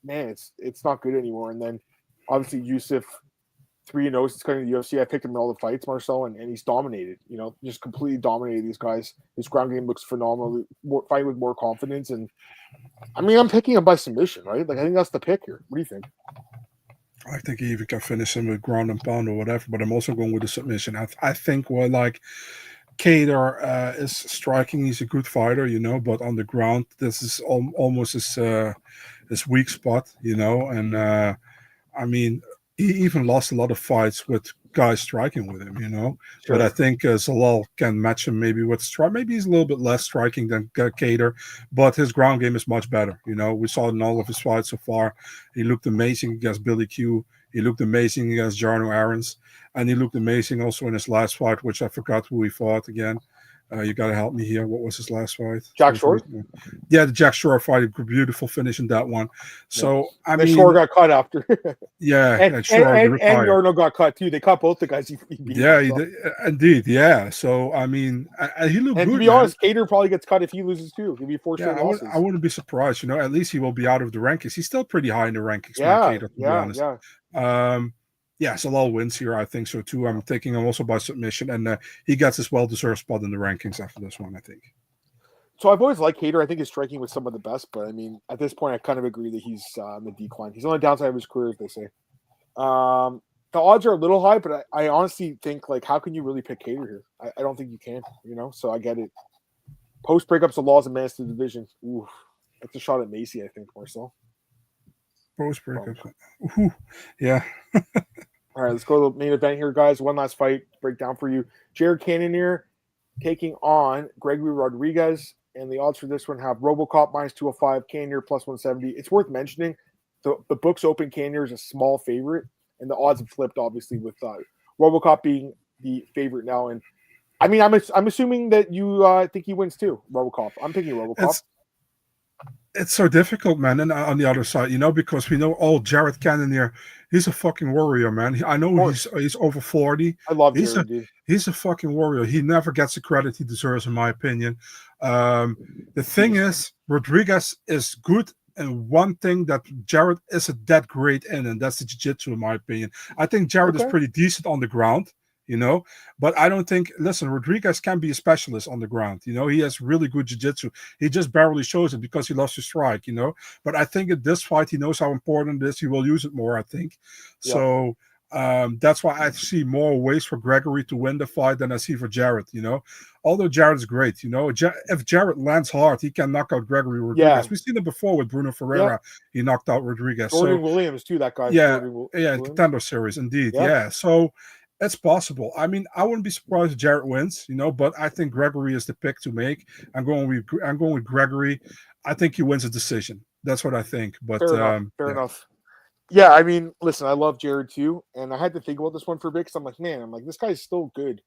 man, it's not good anymore. And then obviously Youssef 3-0 since coming to the UFC. I picked him in all the fights, Marcel, and he's dominated. You know, just completely dominated these guys. His ground game looks phenomenal. Fighting with more confidence, and I mean, I'm picking him by submission, right? Like I think that's the pick here. What do you think? I think he even can finish him with ground and pound or whatever, but I'm also going with the submission. I think Kattar is striking. He's a good fighter, you know, but on the ground, this is almost his weak spot, you know. And I mean, he even lost a lot of fights with guys striking with him, you know. Sure. But I think Zalal can match him maybe with strike. Maybe he's a little bit less striking than Kattar, but his ground game is much better. You know, we saw it in all of his fights so far. He looked amazing against Billy Q. He looked amazing against Jarno Aarons. And he looked amazing also in his last fight, which I forgot who he fought again. You got to help me here. What was his last fight? Jack Shore? Yeah, the Jack Shore fight. A beautiful finish in that one. So, I mean... Shore got cut after. Yeah. And Yarno got cut, too. They cut both the guys he beat. Yeah, indeed. Yeah. So, I mean, he looked good. And to be honest, Kattar probably gets cut if he loses, too. He'll be forced to losses. I wouldn't be surprised. You know, at least he will be out of the rankings. He's still pretty high in the rankings. Yeah, Kattar, yeah, Zalal wins here. I think so too. I'm taking him also by submission, and he gets his well-deserved spot in the rankings after this one, I think. So I've always liked Kattar. I think his striking was some of the best, but I mean, at this point, I kind of agree that he's on the decline. He's on the downside of his career, as they say. the odds are a little high, but I honestly think, like, how can you really pick Kattar here? I don't think you can, so I get it. Post breakups, the laws of man's to the division. Ooh, that's a shot at Macy, I think, Marcel. Post breakup. Yeah. All right, let's go to the main event here, guys. One last fight to break down for you. Jared Cannonier taking on Gregory Rodrigues. And the odds for this one have Robocop -205, Cannonier +170. It's worth mentioning the books open Cannonier is a small favorite, and the odds have flipped, obviously, with Robocop being the favorite now. And I mean, I'm assuming that you think he wins too, Robocop. I'm picking Robocop. It's so difficult, man. And on the other side, because we know Jared Cannonier, he's a fucking warrior, man. I know he's over 40. I love Jared, dude. He's a fucking warrior. He never gets the credit he deserves, in my opinion. The thing is, Rodrigues is good, and one thing that Jared isn't that great in, and that's the jiu-jitsu, in my opinion. I think Jared is pretty decent on the ground. But I don't think, listen, Rodrigues can be a specialist on the ground. He has really good jiu-jitsu. He just barely shows it because he loves to strike, But I think in this fight, he knows how important it is. He will use it more, I think. Yeah. So that's why I see more ways for Gregory to win the fight than I see for Jared, Although Jared is great, if Jared lands hard, he can knock out Gregory Rodrigues. Yeah. We've seen it before with Bruno Ferreira. Yeah. He knocked out Rodrigues. Gordon Williams, too, that guy. Contender series, indeed. Yeah. So it's possible. I mean, I wouldn't be surprised if Jared wins, but I think Gregory is the pick to make. I'm going with Gregory. I think he wins a decision. That's what I think. But fair enough. Yeah, I mean, listen, I love Jared too, and I had to think about this one for a bit because I'm like, this guy's still good,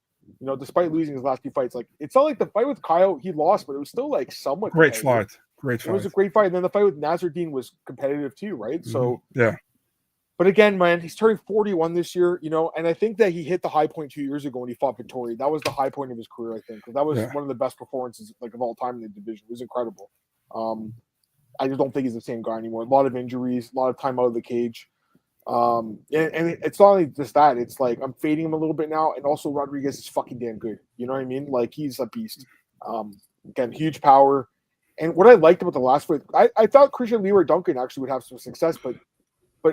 despite losing his last few fights. Like, it's not like the fight with Khaos, he lost, but it was still like somewhat great fight. It was a great fight, and then the fight with Nasruddin was competitive too, right? Mm-hmm. So yeah. But again, man, he's turning 41 this year, and I think that he hit the high point 2 years ago when he fought Vittori. That was the high point of his career, I think. That was one of the best performances of all time in the division. It was incredible. I just don't think he's the same guy anymore. A lot of injuries, a lot of time out of the cage. And it's not only just that. It's like I'm fading him a little bit now, and also Rodrigues is fucking damn good. You know what I mean? Like, he's a beast. Again, huge power. And what I liked about the last fight, I thought Christian Leroy Duncan actually would have some success, but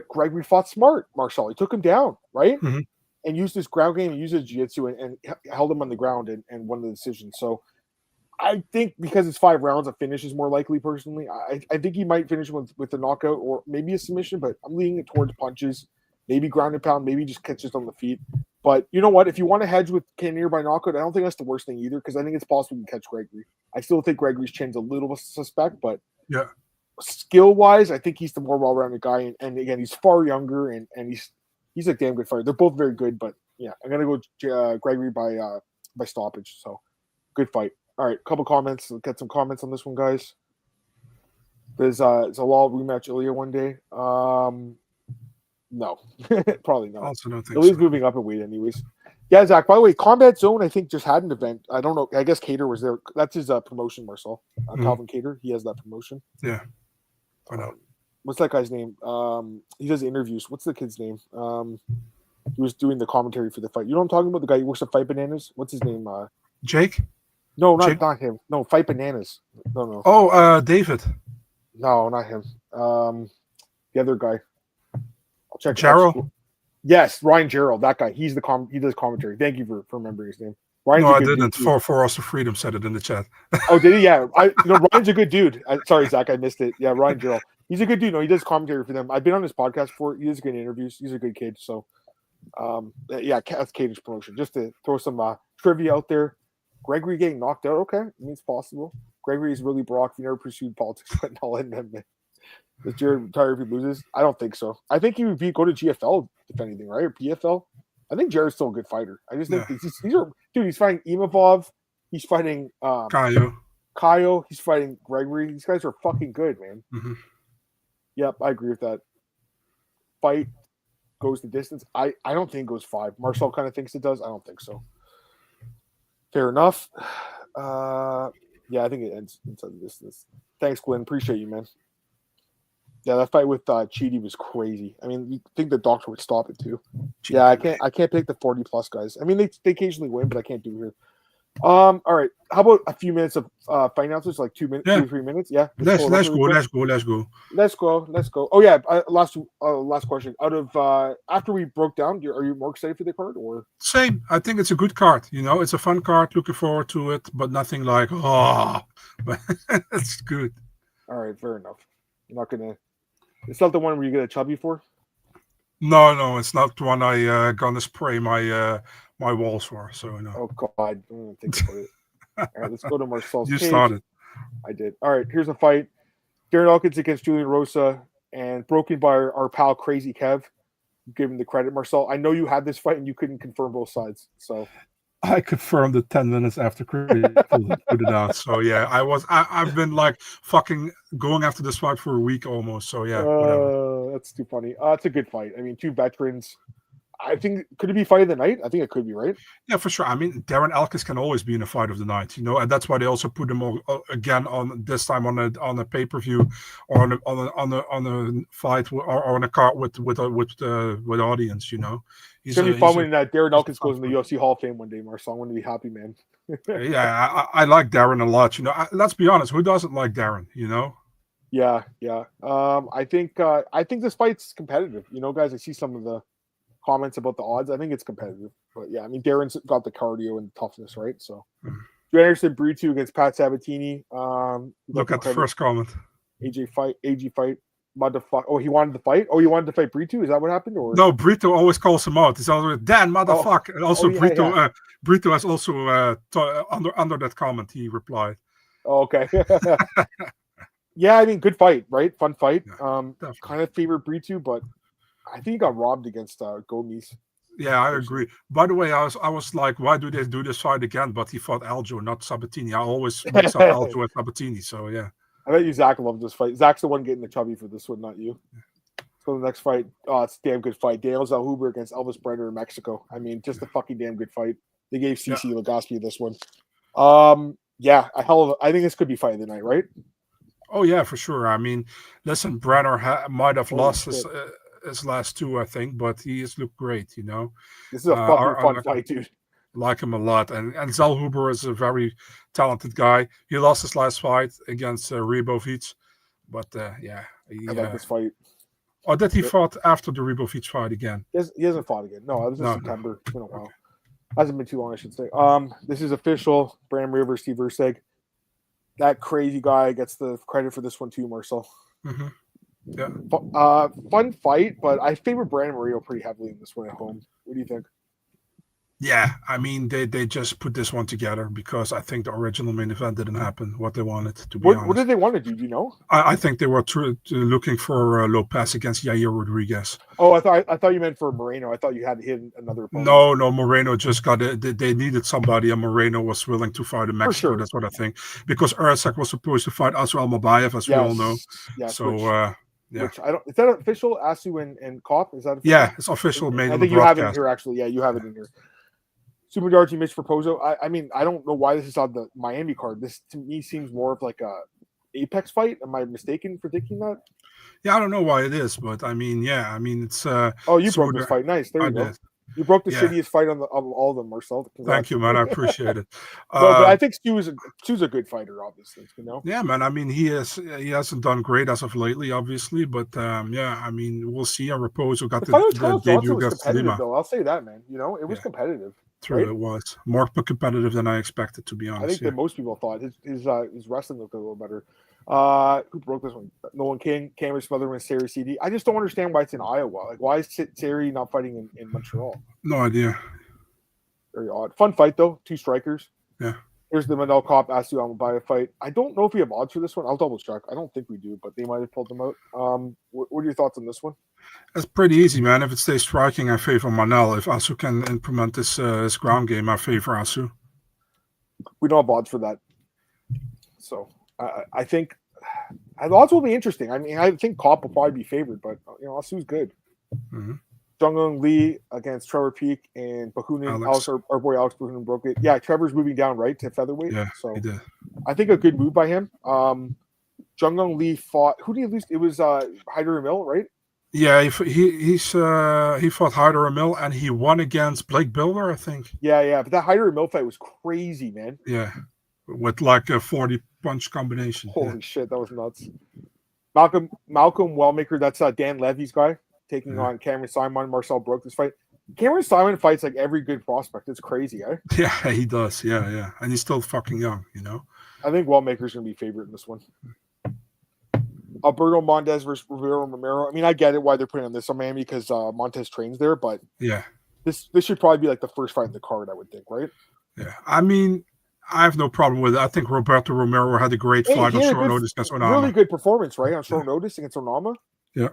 Gregory fought smart, Marcel. He took him down, right? Mm-hmm. And used his ground game, used his jiu-jitsu, and held him on the ground and won the decision. So I think because it's 5 rounds, a finish is more likely, personally. I think he might finish with a knockout or maybe a submission, but I'm leaning it towards punches, maybe ground and pound, maybe just catches on the feet. But you know what? If you want to hedge with Cannonier by knockout, I don't think that's the worst thing either, because I think it's possible you can catch Gregory. I still think Gregory's chin's a little suspect, but yeah. Skill-wise, I think he's the more well-rounded guy, and again, he's far younger, and he's a damn good fighter. They're both very good, but yeah, I'm gonna go Gregory by stoppage. So good fight. All right, couple comments. Let's get some comments on this one, guys. There's Zalal rematch Ilya one day. No, probably not. Also, don't think Ilya's moving up in weight, anyways. Yeah, Zach. By the way, Combat Zone, I think, just had an event. I don't know. I guess Kattar was there. That's his promotion, Marcel. Calvin Kattar. He has that promotion. Yeah. I know. What's that guy's name? He does interviews. What's the kid's name? He was doing the commentary for the fight. You know what I'm talking about? The guy who works at Fight Bananas. What's his name? Jake? No, not him. No, Fight Bananas. No. Oh, David. No, not him. The other guy. I'll check. Jarrell? Yes, Ryan Jarrell. That guy. He does commentary. Thank you for remembering his name. Ryan's no, I didn't. For Us of Freedom said it in the chat. Oh, did he? Yeah. Ryan's a good dude. Sorry, Zach, I missed it. Yeah, Ryan Jarrell. He's a good dude. No, he does commentary for them. I've been on his podcast before. He does good interviews. He's a good kid. So, yeah, that's Kattar's promotion. Just to throw some trivia out there. Gregory getting knocked out. Okay, I mean, it's possible. Gregory is really Brock. He never pursued politics, but I'll end them. Does Jared retire if he loses? I don't think so. I think he would go to GFL, if anything, right? Or PFL. I think Jared's still a good fighter. I just think he's fighting Imavov. He's fighting Khaos. He's fighting Gregory. These guys are fucking good, man. Mm-hmm. Yep, I agree with that. Fight goes the distance. I don't think it goes 5. Marcel kind of thinks it does. I don't think so. Fair enough. Yeah, I think it ends inside the distance. Thanks, Glenn. Appreciate you, man. Yeah, that fight with Cheaty was crazy. I mean, you think the doctor would stop it too? Yeah, I can't pick the 40+ guys. I mean, they occasionally win, but I can't do here. All right. How about a few minutes of fight announcers, like 2 minutes, Yeah. 2 or 3 minutes? Yeah. Let's pull it up go. really quick. Let's go. Oh yeah. Last question. Out of after we broke down, are you more excited for the card or? Same. I think it's a good card. It's a fun card. Looking forward to it, but nothing like but it's good. All right, fair enough. You're not gonna. It's not the one where you get a chubby for. No, it's not the one I gonna spray my my walls for. So no. Oh God, I don't even think about it. All right, let's go to Marcel's You page. started. I did. All right, here's a fight: Darren Elkins against Julian Rosa, and broken by our pal Crazy Kev. Give him the credit, Marcel. I know you had this fight and you couldn't confirm both sides. So I confirmed it 10 minutes after Chris put it out. So yeah, I've been like fucking going after this fight for a week almost. So yeah, whatever. That's too funny. It's a good fight. I mean, two veterans. I think could it be fight of the night? I think it could be, right? Yeah, for sure. I mean, Darren Elkins can always be in a fight of the night, and that's why they also put him again on this time on a pay-per-view or on a fight or on a card with audience. It's gonna be fun when Darren Elkins goes in the UFC Hall of Fame one day, Marcel. I'm gonna be happy, man. Yeah, I like Darren a lot. Let's be honest, who doesn't like Darren? Yeah. I think this fight's competitive. Guys, I see some of the comments about the odds. I think it's competitive, but yeah, I mean, Darren's got the cardio and toughness, right? So, Drew Anderson Brito against Pat Sabatini. Look at the first comment. AG fight. Motherfucker. Oh, he wanted to fight. Oh, he wanted to fight Brito. Is that what happened? Or no? Brito always calls him out. He's always Dan motherfucker. And also Brito has also under that comment he replied. Oh, okay. Yeah, I mean, good fight, right? Fun fight. Yeah, kind of favor Brito, but I think he got robbed against Gomes. Yeah, I agree. By the way, I was like, why do they do this fight again? But he fought Aljo, not Sabatini. I always mix up Aljo and Sabatini. So yeah. I bet you Zach loved this fight. Zach's the one getting the chubby for this one, not you. Let's go to the next fight. It's a damn good fight. Daniel Zellhuber against Elvis Brenner in Mexico. I mean, just a fucking damn good fight. They gave CC Legaspi this one. Yeah, I think this could be fight of the night, right? Oh yeah, for sure. I mean, listen, Brenner might have lost his last two, I think, but he has looked great. This is a fucking fun fight, dude. Like him a lot, and Zellhuber is a very talented guy. He lost his last fight against Ribovic, but yeah, I like this fight. Or did he fought after the Ribovic fight again? He hasn't fought again. No, it was in September. No. It's been a while. Hasn't been too long, I should say. This is official. Brandon Rivers, Steve Verseg. That crazy guy gets the credit for this one too, Marcel. Mm-hmm. Yeah. Fun fight, but I favor Brandon Moreno pretty heavily in this one at home. What do you think? Yeah, I mean, they just put this one together because I think the original main event didn't happen what they wanted, to be honest. What did they want to do? Do you know? I think they were looking for Lopez against Yair Rodriguez. Oh, I thought you meant for Moreno. I thought you had to hit another opponent. No, Moreno just got it. They needed somebody, and Moreno was willing to fight in Mexico. Sure. That's what I think. Because Ersak was supposed to fight Asu Almabayev, as we all know. Yes, so, yeah. Which is that official? Asu and Kopp? Is that official? Yeah, it's official. I think you have it in here, actually. Yeah, you have it in here. Super Darty Mitch Proposo. I mean, I don't know why this is on the Miami card. This to me seems more of like a Apex fight. Am I mistaken for thinking that? Yeah, I don't know why it is, but I mean, it's. Oh, you broke this fight. Nice. There you go. You broke the shittiest fight of all of them, Marcel. Thank you, man. I appreciate it. But I think Stu's a good fighter, obviously. Yeah, man. I mean, he hasn't done great as of lately, obviously, but yeah, I mean, we'll see. Raposo got the debut against Lima. Though. I'll say that, man. It was competitive. True, right? It was more competitive than I expected, to be honest. I think that most people thought his wrestling looked a little better. Who broke this one? Nolan King, Cameron Smotherman, Sari CD. I just don't understand why it's in Iowa. Like, why is Sari not fighting in Montreal? No idea. Very odd. Fun fight though. Two strikers. Yeah. Here's the Manel Kopp Asu Almabayev fight. I don't know if we have odds for this one. I'll double check. I don't think we do, but they might have pulled them out. What are your thoughts on this one? It's pretty easy, man. If it stays striking, I favor Manel. If Asu can implement this ground game, I favor Asu. We don't have odds for that. So I think the odds will be interesting. I mean, I think Kopp will probably be favored, but Asu's good. Mm-hmm. Jung Lee against Trevor Peak and Bahunin. Our boy Alex Bahunin broke it. Yeah, Trevor's moving down right to featherweight. Yeah, so he did. I think a good move by him. Jung Lee fought. Who did he lose? It was Hyder Emil, right? Yeah, he fought Hyder Emil and he won against Blake Builder, I think. Yeah. But that Hyder Mill fight was crazy, man. Yeah, with like a 40 punch combination. Holy shit, that was nuts. Malcolm Wellmaker, that's Dan Levy's guy, taking on Cameron Simon. Marcel broke this fight. Cameron Simon fights like every good prospect. It's crazy, eh? Yeah, he does. Yeah. And he's still fucking young, you know? I think Wellmaker's going to be favorite in this one. Alberto Montez versus Rivero Romero. I mean, I get it why they're putting on this on Miami because Montez trains there, but yeah, this should probably be like the first fight in the card, I would think, right? Yeah. I mean, I have no problem with it. I think Roberto Romero had a great fight on short notice against Onama. Really good performance, right? On short notice against Onama. Yeah.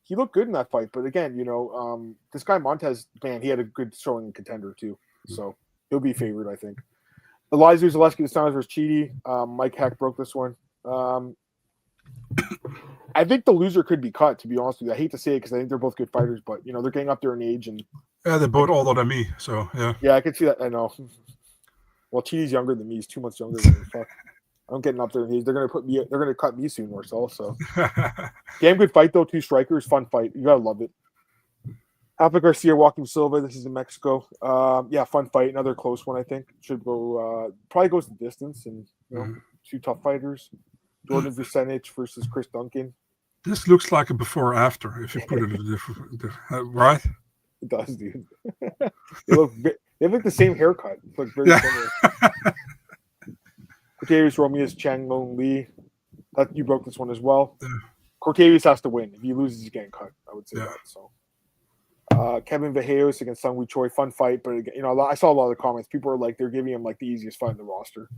He looked good in that fight. But again, this guy Montez, man, he had a good showing in Contender too. So he'll be favored, I think. Elizeu Zaleski Estevam versus Chidi. Mike Heck broke this one. I think the loser could be cut, to be honest with you. I hate to say it because I think they're both good fighters, but they're getting up there in age and they're both older than me, so yeah. Yeah, I can see that. I know. Well, Chidi's younger than me. He's 2 months younger than me. Fuck. I'm getting up there in age. They're gonna cut me soon, Marcel. So damn good fight though. 2 strikers, fun fight. You gotta love it. Alpha Garcia, Joaquim Silva. This is in Mexico. Fun fight. Another close one, I think. Should go. Probably goes the distance, and 2 tough fighters. Jordan Vucenic versus Chris Duncan. This looks like a before-after, if you put it in a different right? It does, dude. They have like the same haircut. It's like very similar. Cortavius Romeus, Chang Long Lee. You broke this one as well. Yeah. Cortavius has to win. If he loses, he's getting cut. I would say Yeah. that. So, Kevin Vejos against Sungwoo Choi, fun fight. But again, I saw a lot of the comments. People are like they're giving him like the easiest fight in the roster.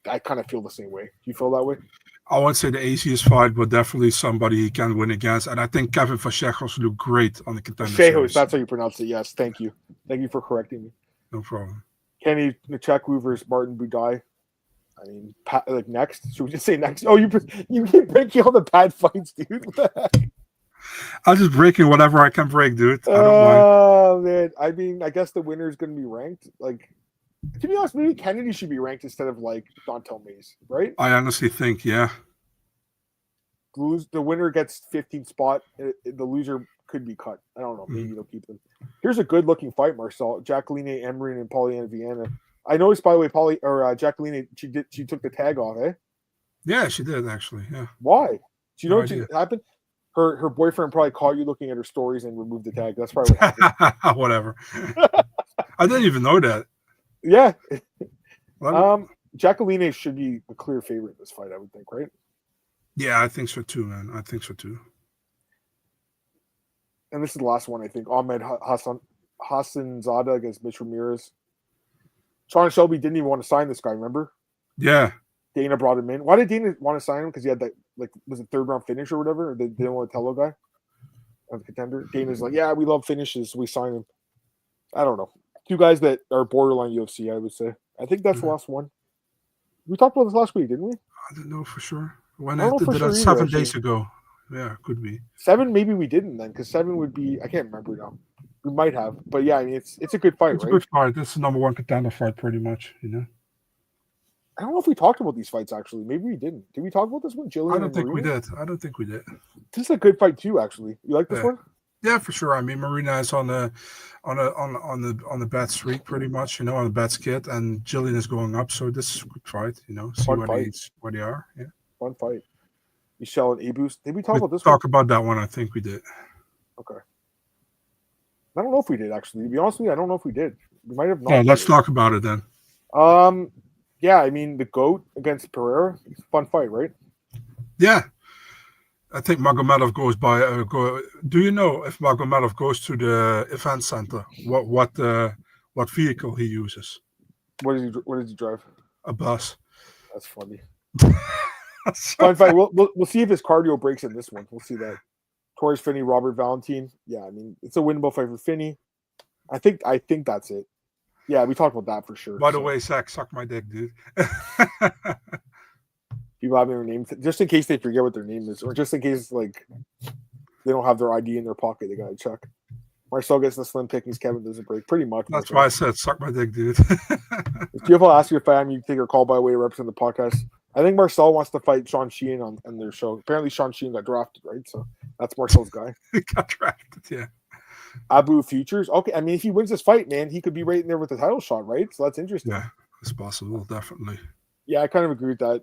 I kind of feel the same way. Do you feel that way? I won't say the easiest fight, but definitely somebody he can win against. And I think Kevin Vejos looked great on the Contender Series. That's how you pronounce it. Yes, thank you. Thank you for correcting me. No problem. Kenny Nchekwu versus Martin Budai. I mean, next. Should we just say next? Oh, you keep breaking all the bad fights, dude. What the heck? I'm just breaking whatever I can break, dude. I don't mind. Oh, man. I mean, I guess the winner is going to be ranked. Like, to be honest, maybe Kennedy should be ranked instead of like Dontel Mays, right? I honestly think, yeah. The winner gets 15th spot. The loser could be cut. I don't know. Maybe they'll keep them. Here's a good-looking fight, Marcel. Jacqueline Emery and Polyana Viana. I noticed, by the way, Jacqueline, she took the tag off, eh? Yeah, she did actually. Yeah. Why? Do you know No what idea. happened? Her boyfriend probably caught you looking at her stories and removed the tag. That's probably what happened. Whatever. I didn't even know that. Yeah. Well, Jacqueline should be a clear favorite in this fight, I would think, right? yeah, I think so too, man. I think so too. And this is the last one, I think. Ahmed Hassan Zada against Mitch Ramirez. Sean Shelby didn't even want to sign this guy, remember? Yeah. Dana brought him in. Why did Dana want to sign him? Because he had that, was it 3rd round finish or whatever? Or they didn't want to tell a guy on the Contender. Dana's like, yeah, we love finishes. So we sign him. I don't know. 2 guys that are borderline UFC, I would say. I think that's the last one. We talked about this last week, didn't we? I don't know for sure. When I I don't know did for that sure 7 either, days ago. Yeah, could be. 7, maybe we didn't then, because 7 would be, I can't remember now. We might have. But yeah, I mean, it's a good fight, It's right? a good fight. It's the number 1 contender fight, pretty much, you know? I don't know if we talked about these fights, actually. Maybe we didn't. Did we talk about this one, Jillian? I don't think we did. This is a good fight, too, actually. You like this one? Yeah, for sure. I mean, Marina is on the bad streak, pretty much, you know, on the bad skid, and Jillian is going up. So this is a good fight, you know. See where they are. Yeah, fun fight. Michelle and Abus. Did we talk about this? Talk about that one. I think we did. Okay. I don't know if we did actually. To be honest with you, I don't know if we did. We might have not. Oh, let's talk about it then. Yeah. I mean, the GOAT against Pereira. It's a fun fight, right? Yeah. I think Magomedov goes by. Do you know if Magomedov goes to the event center? What vehicle he uses? What does he drive? A bus. That's funny. Fun fight. We'll see if his cardio breaks in this one. We'll see that. Torres Finney, Robert Valentine. Yeah, I mean it's a winnable fight for Finney. I think that's it. Yeah, we talked about that for sure. By the way, Zach, suck my dick, dude. People have their names just in case they forget what their name is, or just in case like they don't have their ID in their pocket. They gotta check. Marcel gets the slim pickings. Kevin doesn't break. Pretty much. That's why I said suck my dick, dude. If you ever ask your fan, you take your call by way to represent the podcast. I think Marcel wants to fight Sean Sheehan on their show. Apparently, Sean Sheehan got drafted, right? So That's Marcel's guy. He got drafted, yeah. Abu Futures. Okay, I mean, if he wins this fight, man, he could be right in there with the title shot, right? So that's interesting. Yeah, it's possible, definitely. Yeah, I kind of agree with that.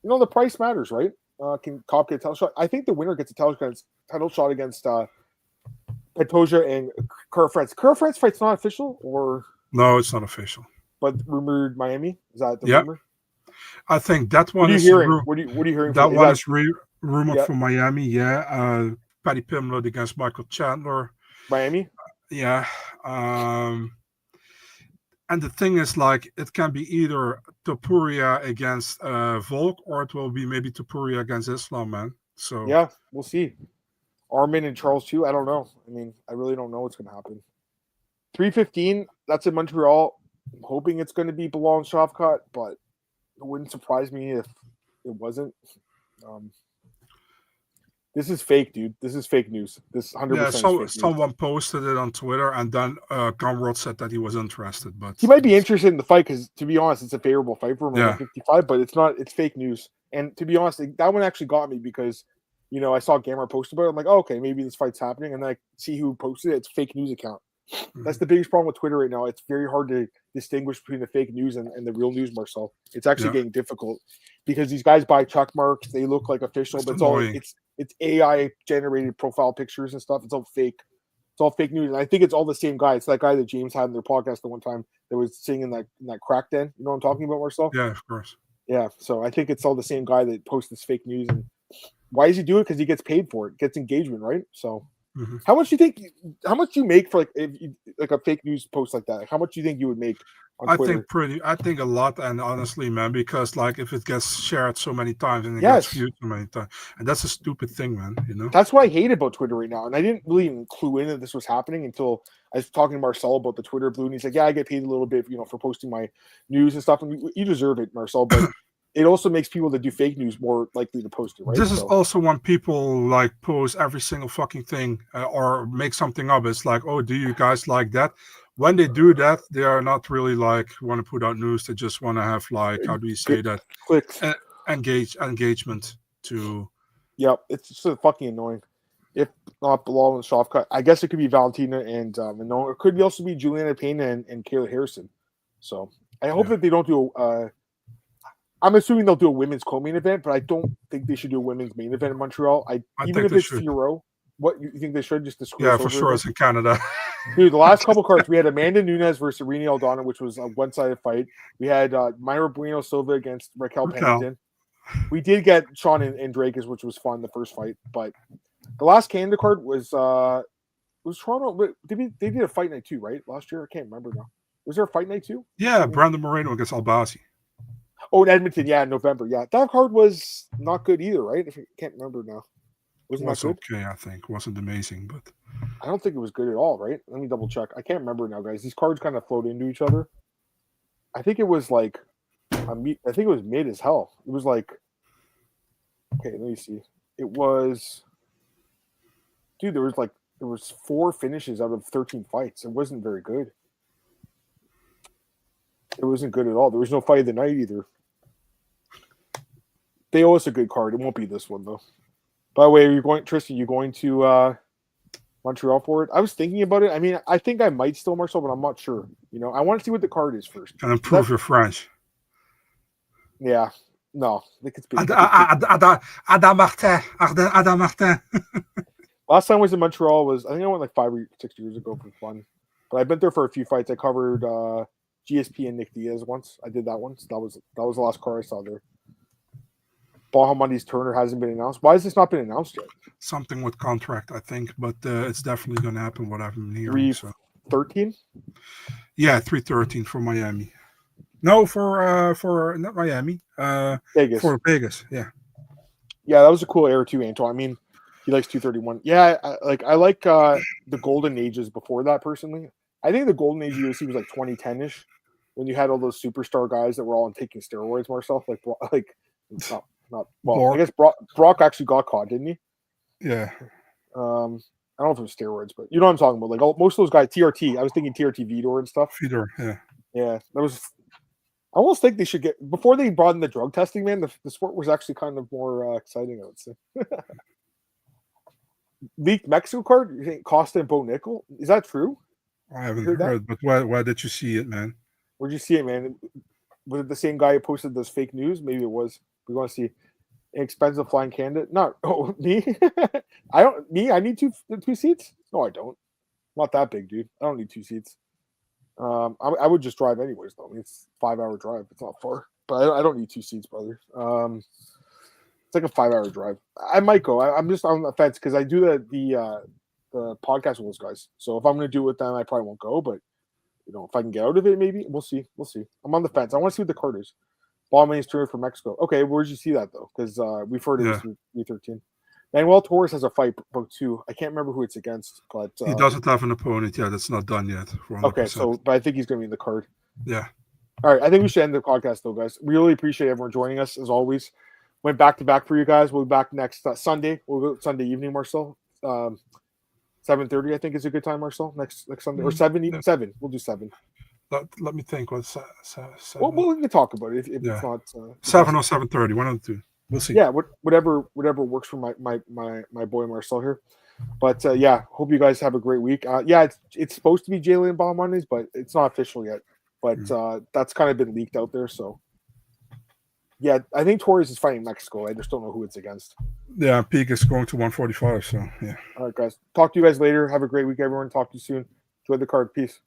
You know, the price matters, right? Can Cobb get a title shot? I think the winner gets a title shot against Pantoja and Kerr-France. Kerr-France fight's not official, or no, it's not official. But rumored Miami, is that the rumor? I think that one is hearing. What are you hearing? That one is rumored from Miami. Yeah, Paddy Pimblett against Michael Chandler. Miami. Yeah. And the thing is, like, it can be either Topuria against Volk, or it will be maybe Topuria against Islam, man. So yeah, we'll see. Armin and Charles too. I don't know. I mean, I really don't know what's going to happen. 315. That's in Montreal. I'm hoping it's going to be Bilal and Shavkat, but it wouldn't surprise me if it wasn't. This is fake, dude. This is fake news. This 100% yeah. So someone posted it on Twitter, and then Conrad said that he was interested, but he might be interested in the fight because, to be honest, it's a favorable fight for him. Yeah. 55, but it's not. It's fake news. And to be honest, that one actually got me because, you know, I saw Gamera post about it. I'm like, oh, okay, maybe this fight's happening, and then I see who posted it. It's a fake news account. That's the biggest problem with Twitter right now. It's very hard to distinguish between the fake news and the real news, Marcel. It's actually getting difficult because these guys buy check marks. They look like official, but it's AI generated profile pictures and stuff. It's all fake. It's all fake news. And I think it's all the same guy. It's that guy that James had in their podcast the one time that was singing in that crack den. You know what I'm talking about, Marcel? Yeah, of course. Yeah. So I think it's all the same guy that posts this fake news. And why does he do it? Because he gets paid for it. Gets engagement, right? So how much do you think? How much do you make for like a fake news post like that? How much do you think you would make on Twitter? I think a lot, and honestly, man, because like if it gets shared so many times and it gets viewed so many times, and that's a stupid thing, man. You know. That's what I hate about Twitter right now, and I didn't really even clue in that this was happening until I was talking to Marcel about the Twitter blue, and he's like, "Yeah, I get paid a little bit, you know, for posting my news and stuff, and you deserve it, Marcel, but." It also makes people that do fake news more likely to post it, right? This is also when people like post every single fucking thing or make something up. It's like, oh, do you guys like that? When they do that, they are not really like want to put out news. They just want to have like, how do you say that? Clicks. Engagement to. Yep, it's just fucking annoying. If not Bilal and Shavkat, I guess it could be Valentina and Manon. It could also be Juliana Pena and Kayla Harrison. So I hope that they don't do I'm assuming they'll do a women's co-main event, but I don't think they should do a women's main event in Montreal. Even if it's Firo, what you think they should just for sure. It's in Canada. Dude, the last couple cards we had Amanda Nunes versus Irene Aldana, which was a one-sided fight. We had Mayra Bueno Silva against Raquel Pennington. We did get Sean and Drake, which was fun the first fight, but the last Canada card was Toronto. They did a fight night too, right? Last year, I can't remember now. Was there a fight night too? Yeah, Brandon Moreno against Albasi. Oh, in Edmonton, yeah, in November, yeah. That card was not good either, right? I can't remember now. Wasn't that good? Okay, I think. Wasn't amazing, but I don't think it was good at all, right? Let me double check. I can't remember now, guys. These cards kind of flowed into each other. I think it was like, I think it was mid as hell. It was like, okay, let me see. It was, dude, there was 4 finishes out of 13 fights. It wasn't very good. It wasn't good at all. There was no fight of the night either. They owe us a good card. It won't be this one though. By the way, are you going, Tristan? You going to Montreal for it? I was thinking about it. I mean, I think I might still Marcel, but I'm not sure. You know, I want to see what the card is first. And improve your French. Yeah. No, they could speak. Adam Martin. Last time I was in Montreal I think I went like 5 or 6 years ago for fun. But I've been there for a few fights. I covered GSP and Nick Diaz once. I did that once. That was the last card I saw there. Bahamondi's Turner hasn't been announced. Why has this not been announced yet? Something with contract, I think, but it's definitely going to happen. What I've been hearing. 313? Yeah, 313 for Miami. No, for not Miami. Vegas. For Vegas, yeah. Yeah, that was a cool era too, Antoine. I mean, he likes 231. Yeah, I like the golden ages before that personally. I think the golden age of UFC was like 2010-ish when you had all those superstar guys that were all taking steroids, Marcel. I guess Brock actually got caught, didn't he? Yeah. I don't know if it was steroids, but you know what I'm talking about. Like most of those guys, TRT. I was thinking TRT Vitor and stuff. Vitor, yeah. Yeah, that was. I almost think they should get before they brought in the drug testing. Man, the sport was actually kind of more exciting. I would say. leaked Mexico card. You think Costa and Bo Nickel? Is that true? I haven't heard, but where did you see it, man? Where'd you see it, man? Was it the same guy who posted this fake news? Maybe it was. We want to see expensive flying candidate. Not me. I need two seats. No, I don't. I'm not that big, dude. I don't need two seats. I would just drive anyways, though. I mean, it's a 5-hour drive. It's not far, but I don't need two seats, brother. It's like a 5-hour drive. I might go. I'm just on the fence because I do the podcast with those guys. So if I'm going to do it with them, I probably won't go. But if I can get out of it, maybe we'll see. We'll see. I'm on the fence. I want to see what the card is. Ballman's touring for Mexico. Okay, where'd you see that though? Because we've heard it was 313. Manuel Torres has a fight booked too. I can't remember who it's against, but he doesn't have an opponent yet. It's not done yet. 100%. Okay, but I think he's going to be in the card. Yeah. All right, I think we should end the podcast though, guys. Really appreciate everyone joining us as always. Went back to back for you guys. We'll be back next Sunday. We'll go Sunday evening, Marcel. 7:30, I think, is a good time, Marcel. Next Sunday or 7. 7. We'll do 7. Let me think. What's 7? Well, we can talk about it if it's not 7 or 7:30. One of the two. We'll see. Yeah, whatever works for my boy Marcel here. But hope you guys have a great week. It's supposed to be Jalen Baum Mondays, but it's not official yet. But that's kind of been leaked out there. So yeah, I think Torres is fighting Mexico. I just don't know who it's against. Yeah, Peak is going to 145. So yeah. All right, guys. Talk to you guys later. Have a great week, everyone. Talk to you soon. Enjoy the card. Peace.